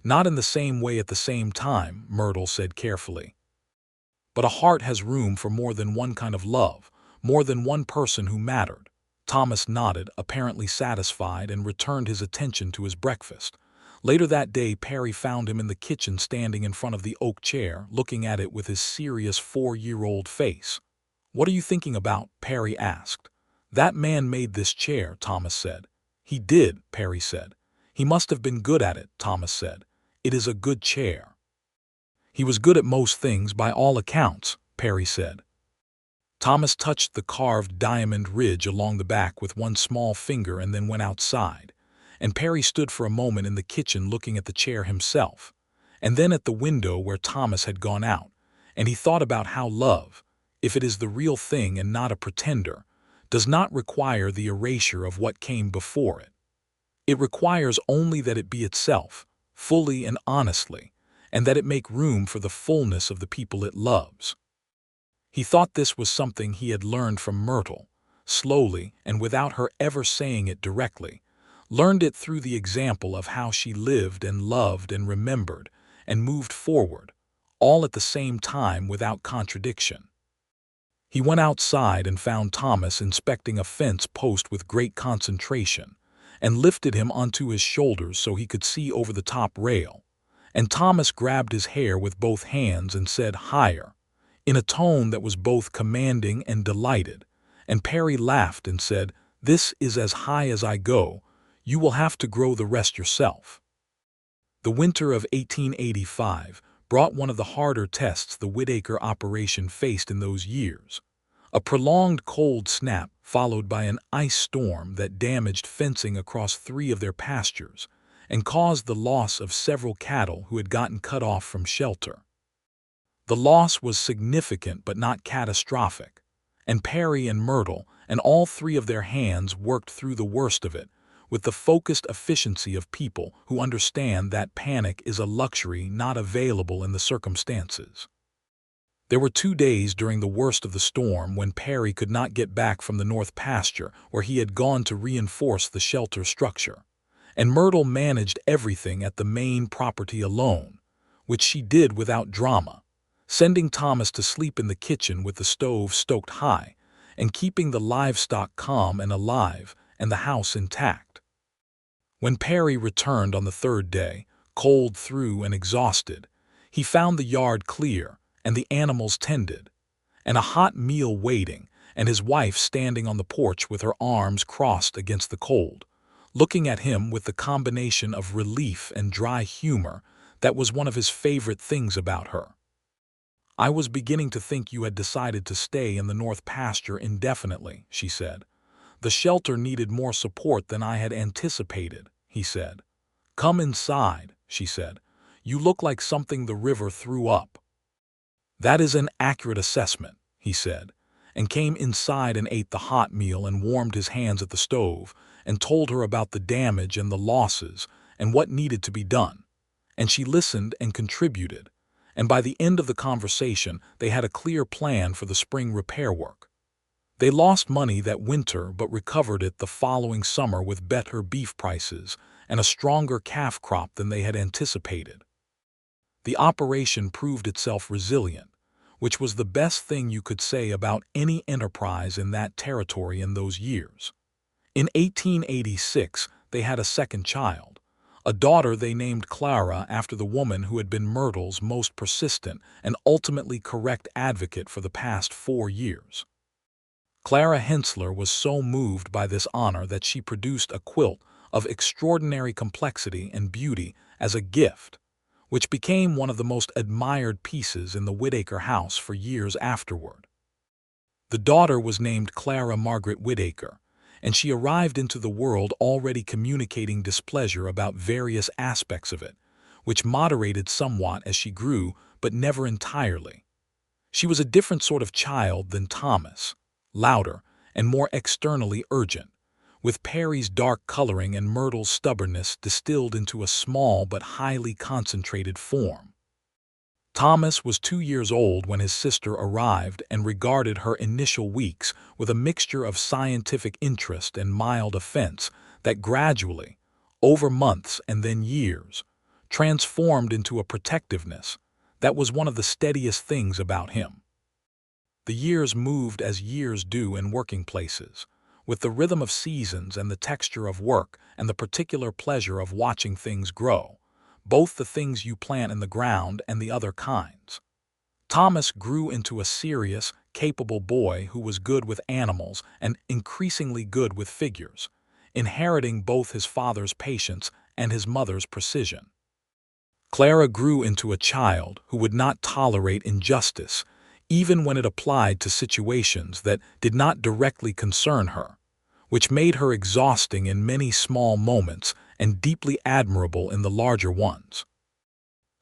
"Not in the same way at the same time," Myrtle said carefully. "But a heart has room for more than one kind of love, more than one person who mattered." Thomas nodded, apparently satisfied, and returned his attention to his breakfast. Later that day, Perry found him in the kitchen standing in front of the oak chair, looking at it with his serious 4-year-old face. "What are you thinking about?" Perry asked. "That man made this chair," Thomas said. "He did," Perry said. "He must have been good at it," Thomas said. "It is a good chair." "He was good at most things by all accounts," Perry said. Thomas touched the carved diamond ridge along the back with one small finger and then went outside, and Perry stood for a moment in the kitchen looking at the chair himself, and then at the window where Thomas had gone out, and he thought about how love, if it is the real thing and not a pretender, does not require the erasure of what came before it. It requires only that it be itself, fully and honestly, and that it make room for the fullness of the people it loves. He thought this was something he had learned from Myrtle, slowly and without her ever saying it directly, learned it through the example of how she lived and loved and remembered and moved forward, all at the same time without contradiction. He went outside and found Thomas inspecting a fence post with great concentration, and lifted him onto his shoulders so he could see over the top rail. And Thomas grabbed his hair with both hands and said, "Higher," in a tone that was both commanding and delighted, and Perry laughed and said, "This is as high as I go. You will have to grow the rest yourself." The winter of 1885 brought one of the harder tests the Whitaker operation faced in those years. A prolonged cold snap followed by an ice storm that damaged fencing across 3 of their pastures and caused the loss of several cattle who had gotten cut off from shelter. The loss was significant but not catastrophic, and Perry and Myrtle and all 3 of their hands worked through the worst of it with the focused efficiency of people who understand that panic is a luxury not available in the circumstances. There were 2 days during the worst of the storm when Perry could not get back from the north pasture where he had gone to reinforce the shelter structure, and Myrtle managed everything at the main property alone, which she did without drama, sending Thomas to sleep in the kitchen with the stove stoked high and keeping the livestock calm and alive and the house intact. When Perry returned on the 3rd day, cold through and exhausted, he found the yard clear and the animals tended, and a hot meal waiting, and his wife standing on the porch with her arms crossed against the cold, looking at him with the combination of relief and dry humor that was one of his favorite things about her. "I was beginning to think you had decided to stay in the north pasture indefinitely," she said. "The shelter needed more support than I had anticipated," he said. "Come inside," she said. "You look like something the river threw up." "That is an accurate assessment," he said, and came inside and ate the hot meal and warmed his hands at the stove and told her about the damage and the losses and what needed to be done. And she listened and contributed, and by the end of the conversation they had a clear plan for the spring repair work. They lost money that winter but recovered it the following summer with better beef prices and a stronger calf crop than they had anticipated. The operation proved itself resilient, which was the best thing you could say about any enterprise in that territory in those years. In 1886, they had a second child, a daughter they named Clara after the woman who had been Myrtle's most persistent and ultimately correct advocate for the past 4 years. Clara Hensler was so moved by this honor that she produced a quilt of extraordinary complexity and beauty as a gift, which became one of the most admired pieces in the Whitaker house for years afterward. The daughter was named Clara Margaret Whitaker, and she arrived into the world already communicating displeasure about various aspects of it, which moderated somewhat as she grew, but never entirely. She was a different sort of child than Thomas, louder and more externally urgent, with Perry's dark coloring and Myrtle's stubbornness distilled into a small but highly concentrated form. Thomas was 2 years old when his sister arrived and regarded her initial weeks with a mixture of scientific interest and mild offense that gradually, over months and then years, transformed into a protectiveness that was one of the steadiest things about him. The years moved as years do in working places, with the rhythm of seasons and the texture of work and the particular pleasure of watching things grow, both the things you plant in the ground and the other kinds. Thomas grew into a serious, capable boy who was good with animals and increasingly good with figures, inheriting both his father's patience and his mother's precision. Clara grew into a child who would not tolerate injustice, even when it applied to situations that did not directly concern her, which made her exhausting in many small moments and deeply admirable in the larger ones.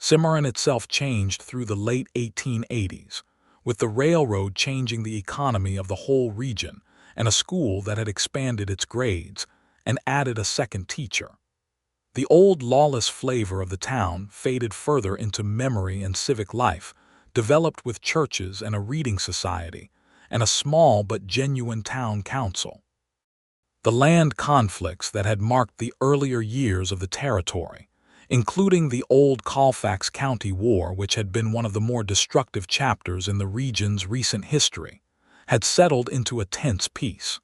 Cimarron itself changed through the late 1880s, with the railroad changing the economy of the whole region and a school that had expanded its grades and added a second teacher. The old lawless flavor of the town faded further into memory and civic life, developed with churches and a reading society, and a small but genuine town council. The land conflicts that had marked the earlier years of the territory, including the old Colfax County War, which had been one of the more destructive chapters in the region's recent history, had settled into a tense peace.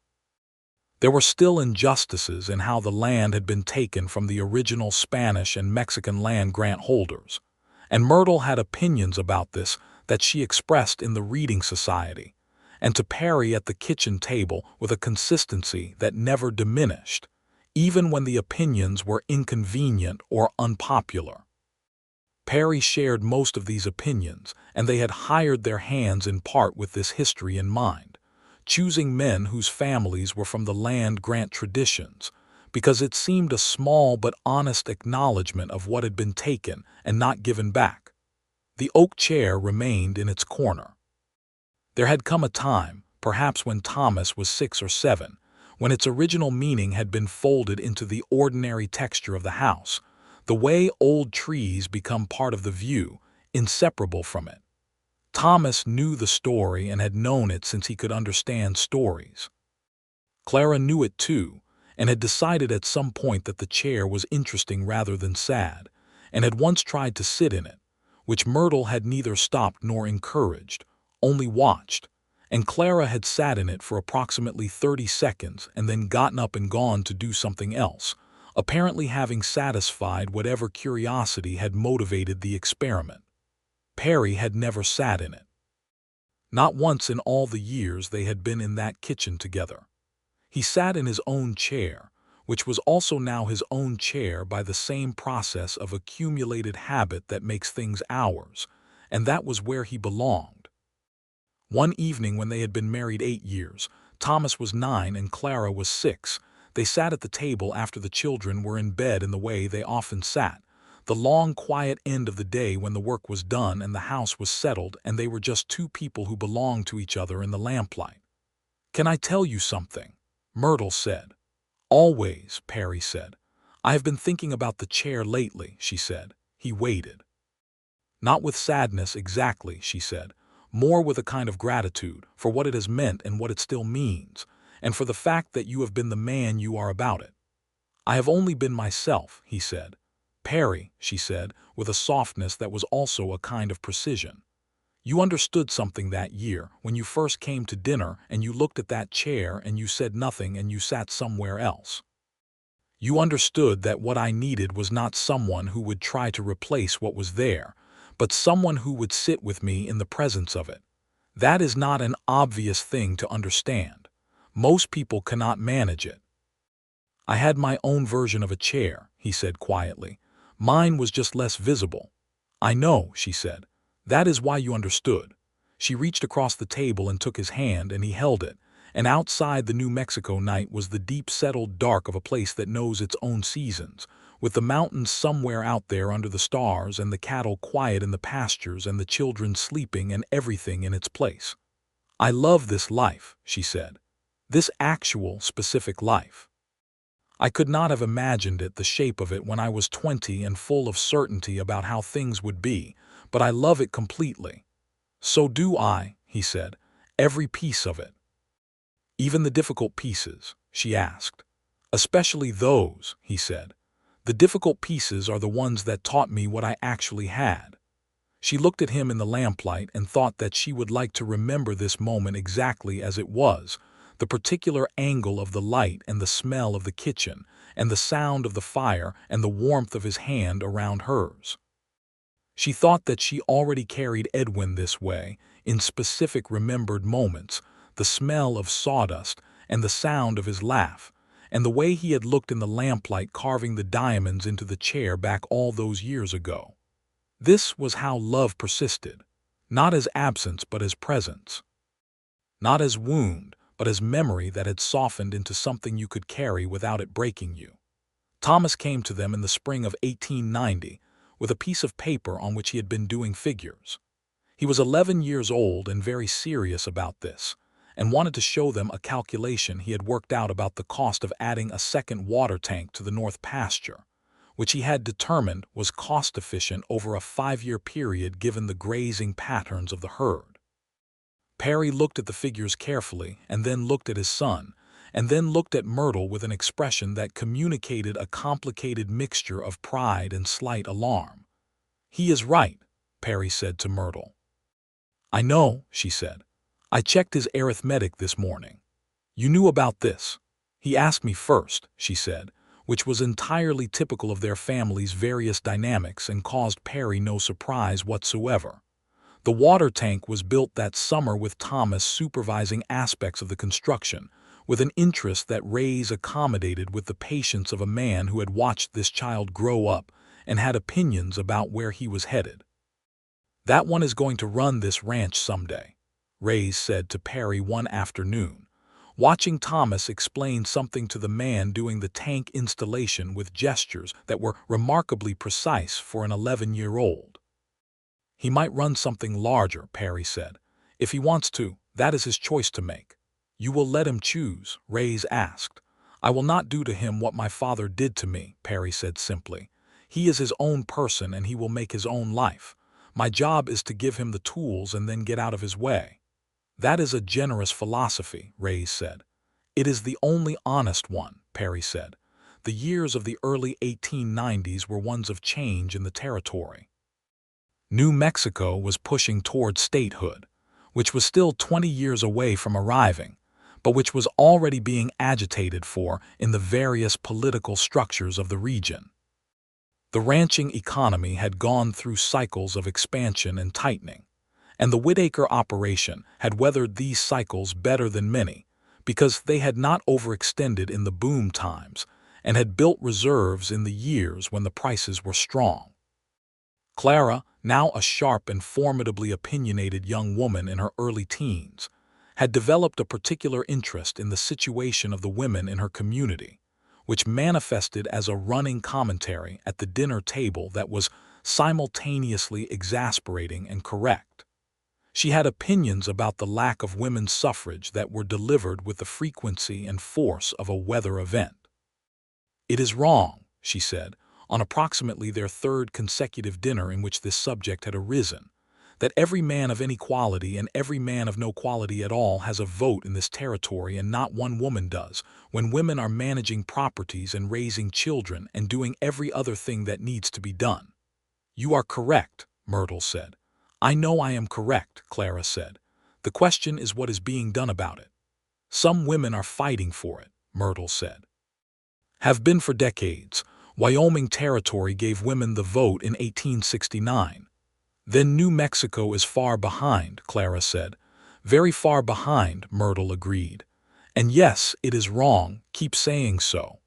There were still injustices in how the land had been taken from the original Spanish and Mexican land grant holders, and Myrtle had opinions about this that she expressed in the reading society, and to Perry at the kitchen table with a consistency that never diminished, even when the opinions were inconvenient or unpopular. Perry shared most of these opinions, and they had hired their hands in part with this history in mind, choosing men whose families were from the land grant traditions, because it seemed a small but honest acknowledgement of what had been taken and not given back. The oak chair remained in its corner. There had come a time, perhaps when Thomas was 6 or 7, when its original meaning had been folded into the ordinary texture of the house, the way old trees become part of the view, inseparable from it. Thomas knew the story and had known it since he could understand stories. Clara knew it too, and had decided at some point that the chair was interesting rather than sad, and had once tried to sit in it, which Myrtle had neither stopped nor encouraged, only watched, and Clara had sat in it for approximately 30 seconds and then gotten up and gone to do something else, apparently having satisfied whatever curiosity had motivated the experiment. Perry had never sat in it. Not once in all the years they had been in that kitchen together. He sat in his own chair, which was also now his own chair by the same process of accumulated habit that makes things ours, and that was where he belonged. One evening when they had been married 8 years, Thomas was 9 and Clara was 6, they sat at the table after the children were in bed in the way they often sat, the long quiet end of the day when the work was done and the house was settled and they were just two people who belonged to each other in the lamplight. "Can I tell you something?" Myrtle said. "Always," Perry said. "I have been thinking about the chair lately," she said. He waited. "Not with sadness exactly," she said. "More with a kind of gratitude for what it has meant and what it still means, and for the fact that you have been the man you are about it." "I have only been myself," he said. "Perry," she said, with a softness that was also a kind of precision. "You understood something that year when you first came to dinner and you looked at that chair and you said nothing and you sat somewhere else. You understood that what I needed was not someone who would try to replace what was there, but someone who would sit with me in the presence of it. That is not an obvious thing to understand. Most people cannot manage it." "I had my own version of a chair," he said quietly. "Mine was just less visible." "I know," she said. "That is why you understood." She reached across the table and took his hand, and he held it, and outside the New Mexico night was the deep settled dark of a place that knows its own seasons, with the mountains somewhere out there under the stars and the cattle quiet in the pastures and the children sleeping and everything in its place. "I love this life," she said. "This actual, specific life. I could not have imagined it, the shape of it, when I was 20 and full of certainty about how things would be, but I love it completely." "So do I," he said. "Every piece of it." "Even the difficult pieces?" she asked. "Especially those," he said. "The difficult pieces are the ones that taught me what I actually had." She looked at him in the lamplight and thought that she would like to remember this moment exactly as it was, the particular angle of the light and the smell of the kitchen and the sound of the fire and the warmth of his hand around hers. She thought that she already carried Edwin this way, in specific remembered moments, the smell of sawdust and the sound of his laugh, and the way he had looked in the lamplight carving the diamonds into the chair back all those years ago. This was how love persisted, not as absence but as presence. Not as wound, but as memory that had softened into something you could carry without it breaking you. Thomas came to them in the spring of 1890, with a piece of paper on which he had been doing figures. He was 11 years old and very serious about this, and wanted to show them a calculation he had worked out about the cost of adding a second water tank to the north pasture, which he had determined was cost-efficient over a 5-year period given the grazing patterns of the herd. Perry looked at the figures carefully, and then looked at his son, and then looked at Myrtle with an expression that communicated a complicated mixture of pride and slight alarm. "He is right," Perry said to Myrtle. "I know," she said. "I checked his arithmetic this morning." "You knew about this?" "He asked me first," she said, which was entirely typical of their family's various dynamics and caused Perry no surprise whatsoever. The water tank was built that summer with Thomas supervising aspects of the construction, with an interest that Reyes accommodated with the patience of a man who had watched this child grow up and had opinions about where he was headed. "That one is going to run this ranch someday," Reyes said to Perry one afternoon, watching Thomas explain something to the man doing the tank installation with gestures that were remarkably precise for an 11-year-old. "He might run something larger," Perry said. "If he wants to, that is his choice to make." "You will let him choose?" Reyes asked. "I will not do to him what my father did to me," Perry said simply. "He is his own person and he will make his own life. My job is to give him the tools and then get out of his way." "That is a generous philosophy," Reyes said. "It is the only honest one," Perry said. The years of the early 1890s were ones of change in the territory. New Mexico was pushing toward statehood, which was still 20 years away from arriving, but which was already being agitated for in the various political structures of the region. The ranching economy had gone through cycles of expansion and tightening, and the Whitaker operation had weathered these cycles better than many because they had not overextended in the boom times and had built reserves in the years when the prices were strong. Clara, now a sharp and formidably opinionated young woman in her early teens, had developed a particular interest in the situation of the women in her community, which manifested as a running commentary at the dinner table that was simultaneously exasperating and correct. She had opinions about the lack of women's suffrage that were delivered with the frequency and force of a weather event. "It is wrong," she said, on approximately their third consecutive dinner in which this subject had arisen, "that every man of any quality and every man of no quality at all has a vote in this territory and not one woman does, when women are managing properties and raising children and doing every other thing that needs to be done." "You are correct," Myrtle said. "I know I am correct," Clara said. "The question is what is being done about it." "Some women are fighting for it," Myrtle said. "Have been for decades. Wyoming Territory gave women the vote in 1869. "Then New Mexico is far behind," Clara said. "Very far behind," Myrtle agreed. "And yes, it is wrong. Keep saying so.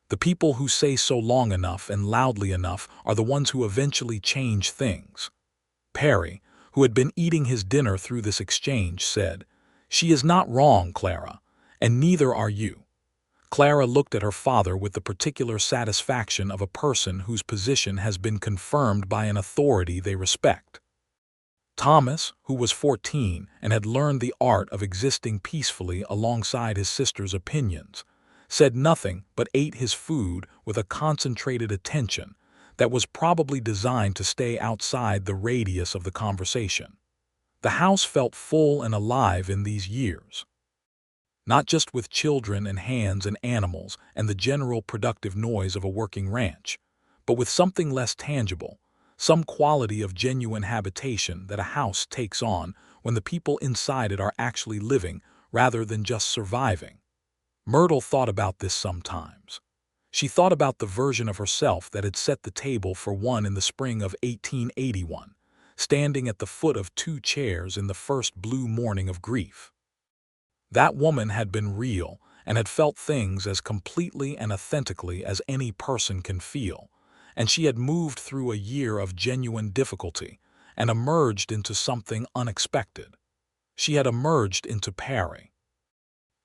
The people who say so long enough and loudly enough are the ones who eventually change things." Perry, who had been eating his dinner through this exchange, said, "She is not wrong, Clara, and neither are you." Clara looked at her father with the particular satisfaction of a person whose position has been confirmed by an authority they respect. Thomas, who was 14 and had learned the art of existing peacefully alongside his sister's opinions, said nothing but ate his food with a concentrated attention that was probably designed to stay outside the radius of the conversation. The house felt full and alive in these years. Not just with children and hands and animals and the general productive noise of a working ranch, but with something less tangible, some quality of genuine habitation that a house takes on when the people inside it are actually living rather than just surviving. Myrtle thought about this sometimes. She thought about the version of herself that had set the table for one in the spring of 1881, standing at the foot of 2 chairs in the first blue morning of grief. That woman had been real and had felt things as completely and authentically as any person can feel, and she had moved through a year of genuine difficulty and emerged into something unexpected. She had emerged into Perry,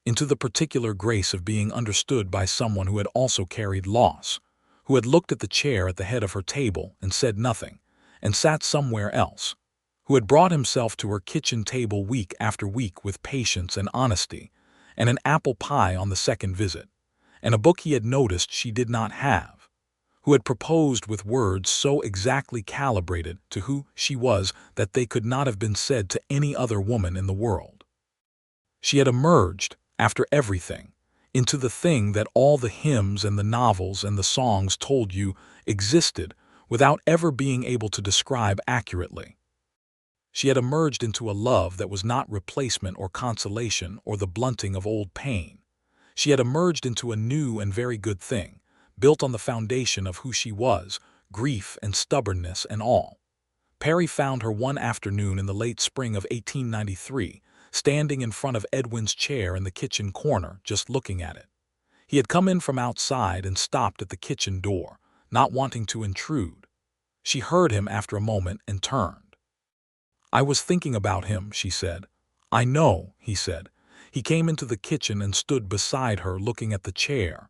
into the particular grace of being understood by someone who had also carried loss, who had looked at the chair at the head of her table and said nothing, and sat somewhere else, who had brought himself to her kitchen table week after week with patience and honesty, and an apple pie on the second visit, and a book he had noticed she did not have, who had proposed with words so exactly calibrated to who she was that they could not have been said to any other woman in the world. She had emerged, after everything, into the thing that all the hymns and the novels and the songs told you existed without ever being able to describe accurately. She had emerged into a love that was not replacement or consolation or the blunting of old pain. She had emerged into a new and very good thing, built on the foundation of who she was, grief and stubbornness and all. Perry found her one afternoon in the late spring of 1893, standing in front of Edwin's chair in the kitchen corner, just looking at it. He had come in from outside and stopped at the kitchen door, not wanting to intrude. She heard him after a moment and turned. "I was thinking about him," she said. "I know," he said. He came into the kitchen and stood beside her, looking at the chair.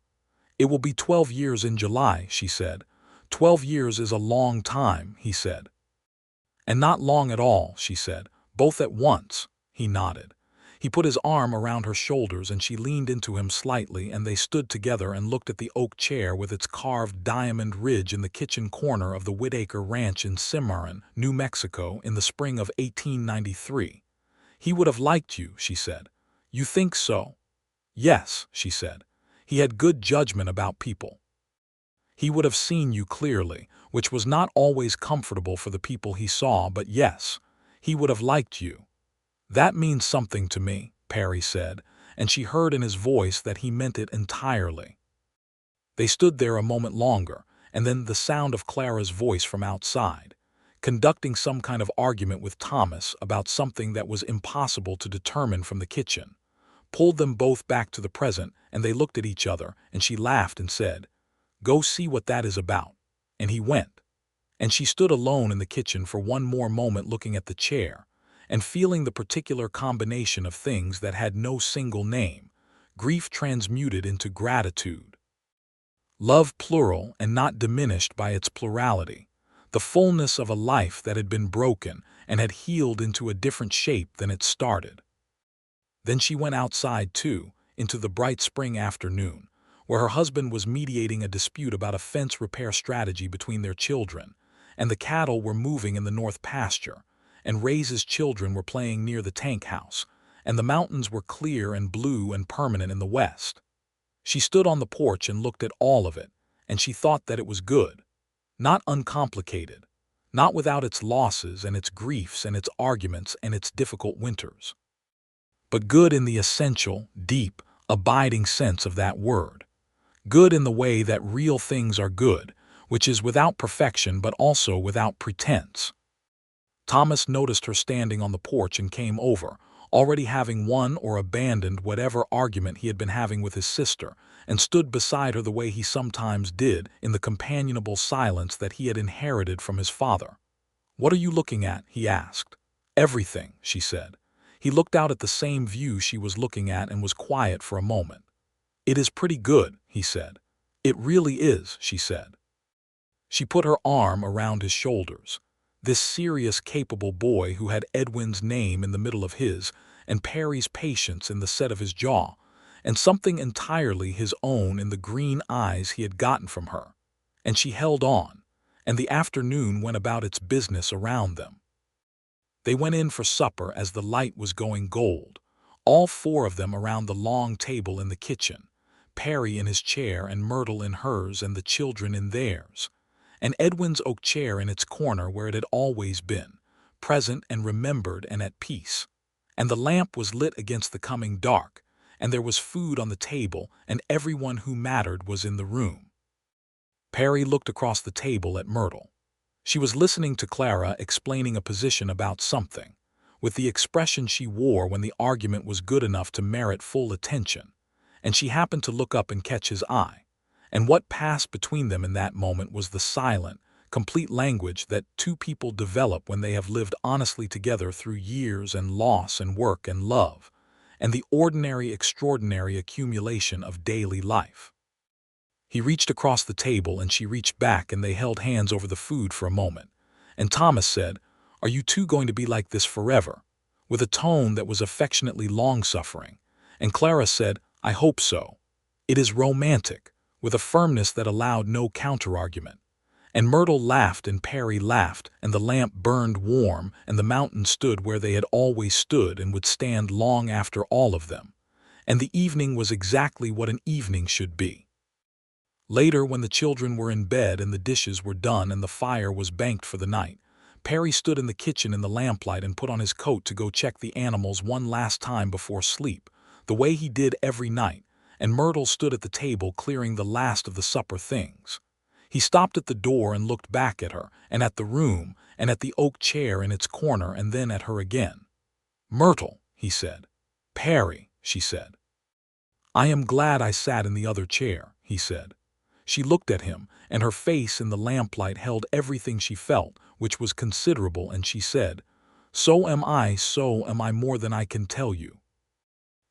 "It will be 12 years in July," she said. 12 years is a long time," he said. "And not long at all," she said. "Both at once." He nodded. He put his arm around her shoulders and she leaned into him slightly, and they stood together and looked at the oak chair with its carved diamond ridge in the kitchen corner of the Whitaker Ranch in Cimarron, New Mexico, in the spring of 1893. "He would have liked you," she said. "You think so?" "Yes," she said. "He had good judgment about people. He would have seen you clearly, which was not always comfortable for the people he saw, but yes, he would have liked you." "That means something to me," Perry said, and she heard in his voice that he meant it entirely. They stood there a moment longer, and then the sound of Clara's voice from outside, conducting some kind of argument with Thomas about something that was impossible to determine from the kitchen, pulled them both back to the present, and they looked at each other, and she laughed and said, "Go see what that is about." And he went. And she stood alone in the kitchen for one more moment, looking at the chair, and feeling the particular combination of things that had no single name, grief transmuted into gratitude, love plural and not diminished by its plurality, the fullness of a life that had been broken and had healed into a different shape than it started. Then she went outside too, into the bright spring afternoon, where her husband was mediating a dispute about a fence repair strategy between their children, and the cattle were moving in the north pasture, and Ray's children were playing near the tank house, and the mountains were clear and blue and permanent in the west. She stood on the porch and looked at all of it, and she thought that it was good, not uncomplicated, not without its losses and its griefs and its arguments and its difficult winters, but good in the essential, deep, abiding sense of that word, good in the way that real things are good, which is without perfection but also without pretense. Thomas noticed her standing on the porch and came over, already having won or abandoned whatever argument he had been having with his sister, and stood beside her the way he sometimes did in the companionable silence that he had inherited from his father. "What are you looking at?" he asked. "Everything," she said. He looked out at the same view she was looking at and was quiet for a moment. "It is pretty good," he said. "It really is," she said. She put her arm around his shoulders. This serious, capable boy who had Edwin's name in the middle of his, and Perry's patience in the set of his jaw, and something entirely his own in the green eyes he had gotten from her. And she held on, and the afternoon went about its business around them. They went in for supper as the light was going gold, all four of them around the long table in the kitchen, Perry in his chair and Myrtle in hers and the children in theirs, and Edwin's oak chair in its corner where it had always been, present and remembered and at peace. And the lamp was lit against the coming dark, and there was food on the table, and everyone who mattered was in the room. Perry looked across the table at Myrtle. She was listening to Clara explaining a position about something, with the expression she wore when the argument was good enough to merit full attention, and she happened to look up and catch his eye. And what passed between them in that moment was the silent, complete language that two people develop when they have lived honestly together through years and loss and work and love, and the ordinary, extraordinary accumulation of daily life. He reached across the table and she reached back and they held hands over the food for a moment. And Thomas said, "Are you two going to be like this forever?" with a tone that was affectionately long-suffering. And Clara said, "I hope so." "It is romantic," with a firmness that allowed no counter-argument. And Myrtle laughed and Perry laughed, and the lamp burned warm, and the mountain stood where they had always stood and would stand long after all of them. And the evening was exactly what an evening should be. Later, when the children were in bed and the dishes were done and the fire was banked for the night, Perry stood in the kitchen in the lamplight and put on his coat to go check the animals one last time before sleep, the way he did every night, and Myrtle stood at the table clearing the last of the supper things. He stopped at the door and looked back at her, and at the room, and at the oak chair in its corner, and then at her again. "Myrtle," he said. "Perry," she said. "I am glad I sat in the other chair," he said. She looked at him, and her face in the lamplight held everything she felt, which was considerable, and she said, so am I more than I can tell you."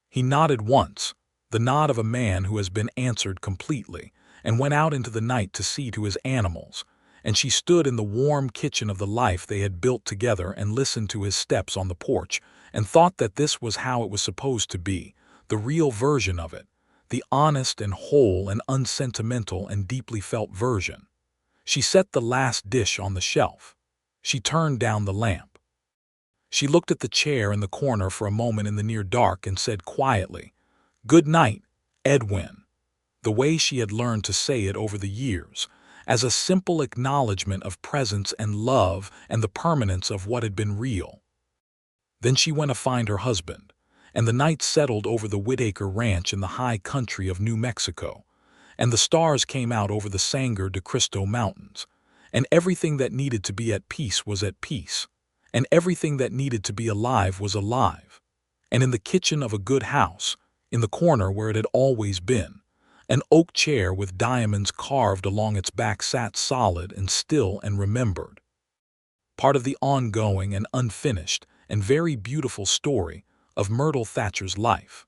He nodded once, the nod of a man who has been answered completely, and went out into the night to see to his animals, and she stood in the warm kitchen of the life they had built together and listened to his steps on the porch, and thought that this was how it was supposed to be, the real version of it, the honest and whole and unsentimental and deeply felt version. She set the last dish on the shelf. She turned down the lamp. She looked at the chair in the corner for a moment in the near dark and said quietly, "Good night, Edwin," the way she had learned to say it over the years, as a simple acknowledgement of presence and love and the permanence of what had been real. Then she went to find her husband, and the night settled over the Whitaker ranch in the high country of New Mexico, and the stars came out over the Sangre de Cristo Mountains, and everything that needed to be at peace was at peace, and everything that needed to be alive was alive. And in the kitchen of a good house, in the corner where it had always been, an oak chair with diamonds carved along its back sat solid and still and remembered. Part of the ongoing and unfinished and very beautiful story of Myrtle Thatcher's life.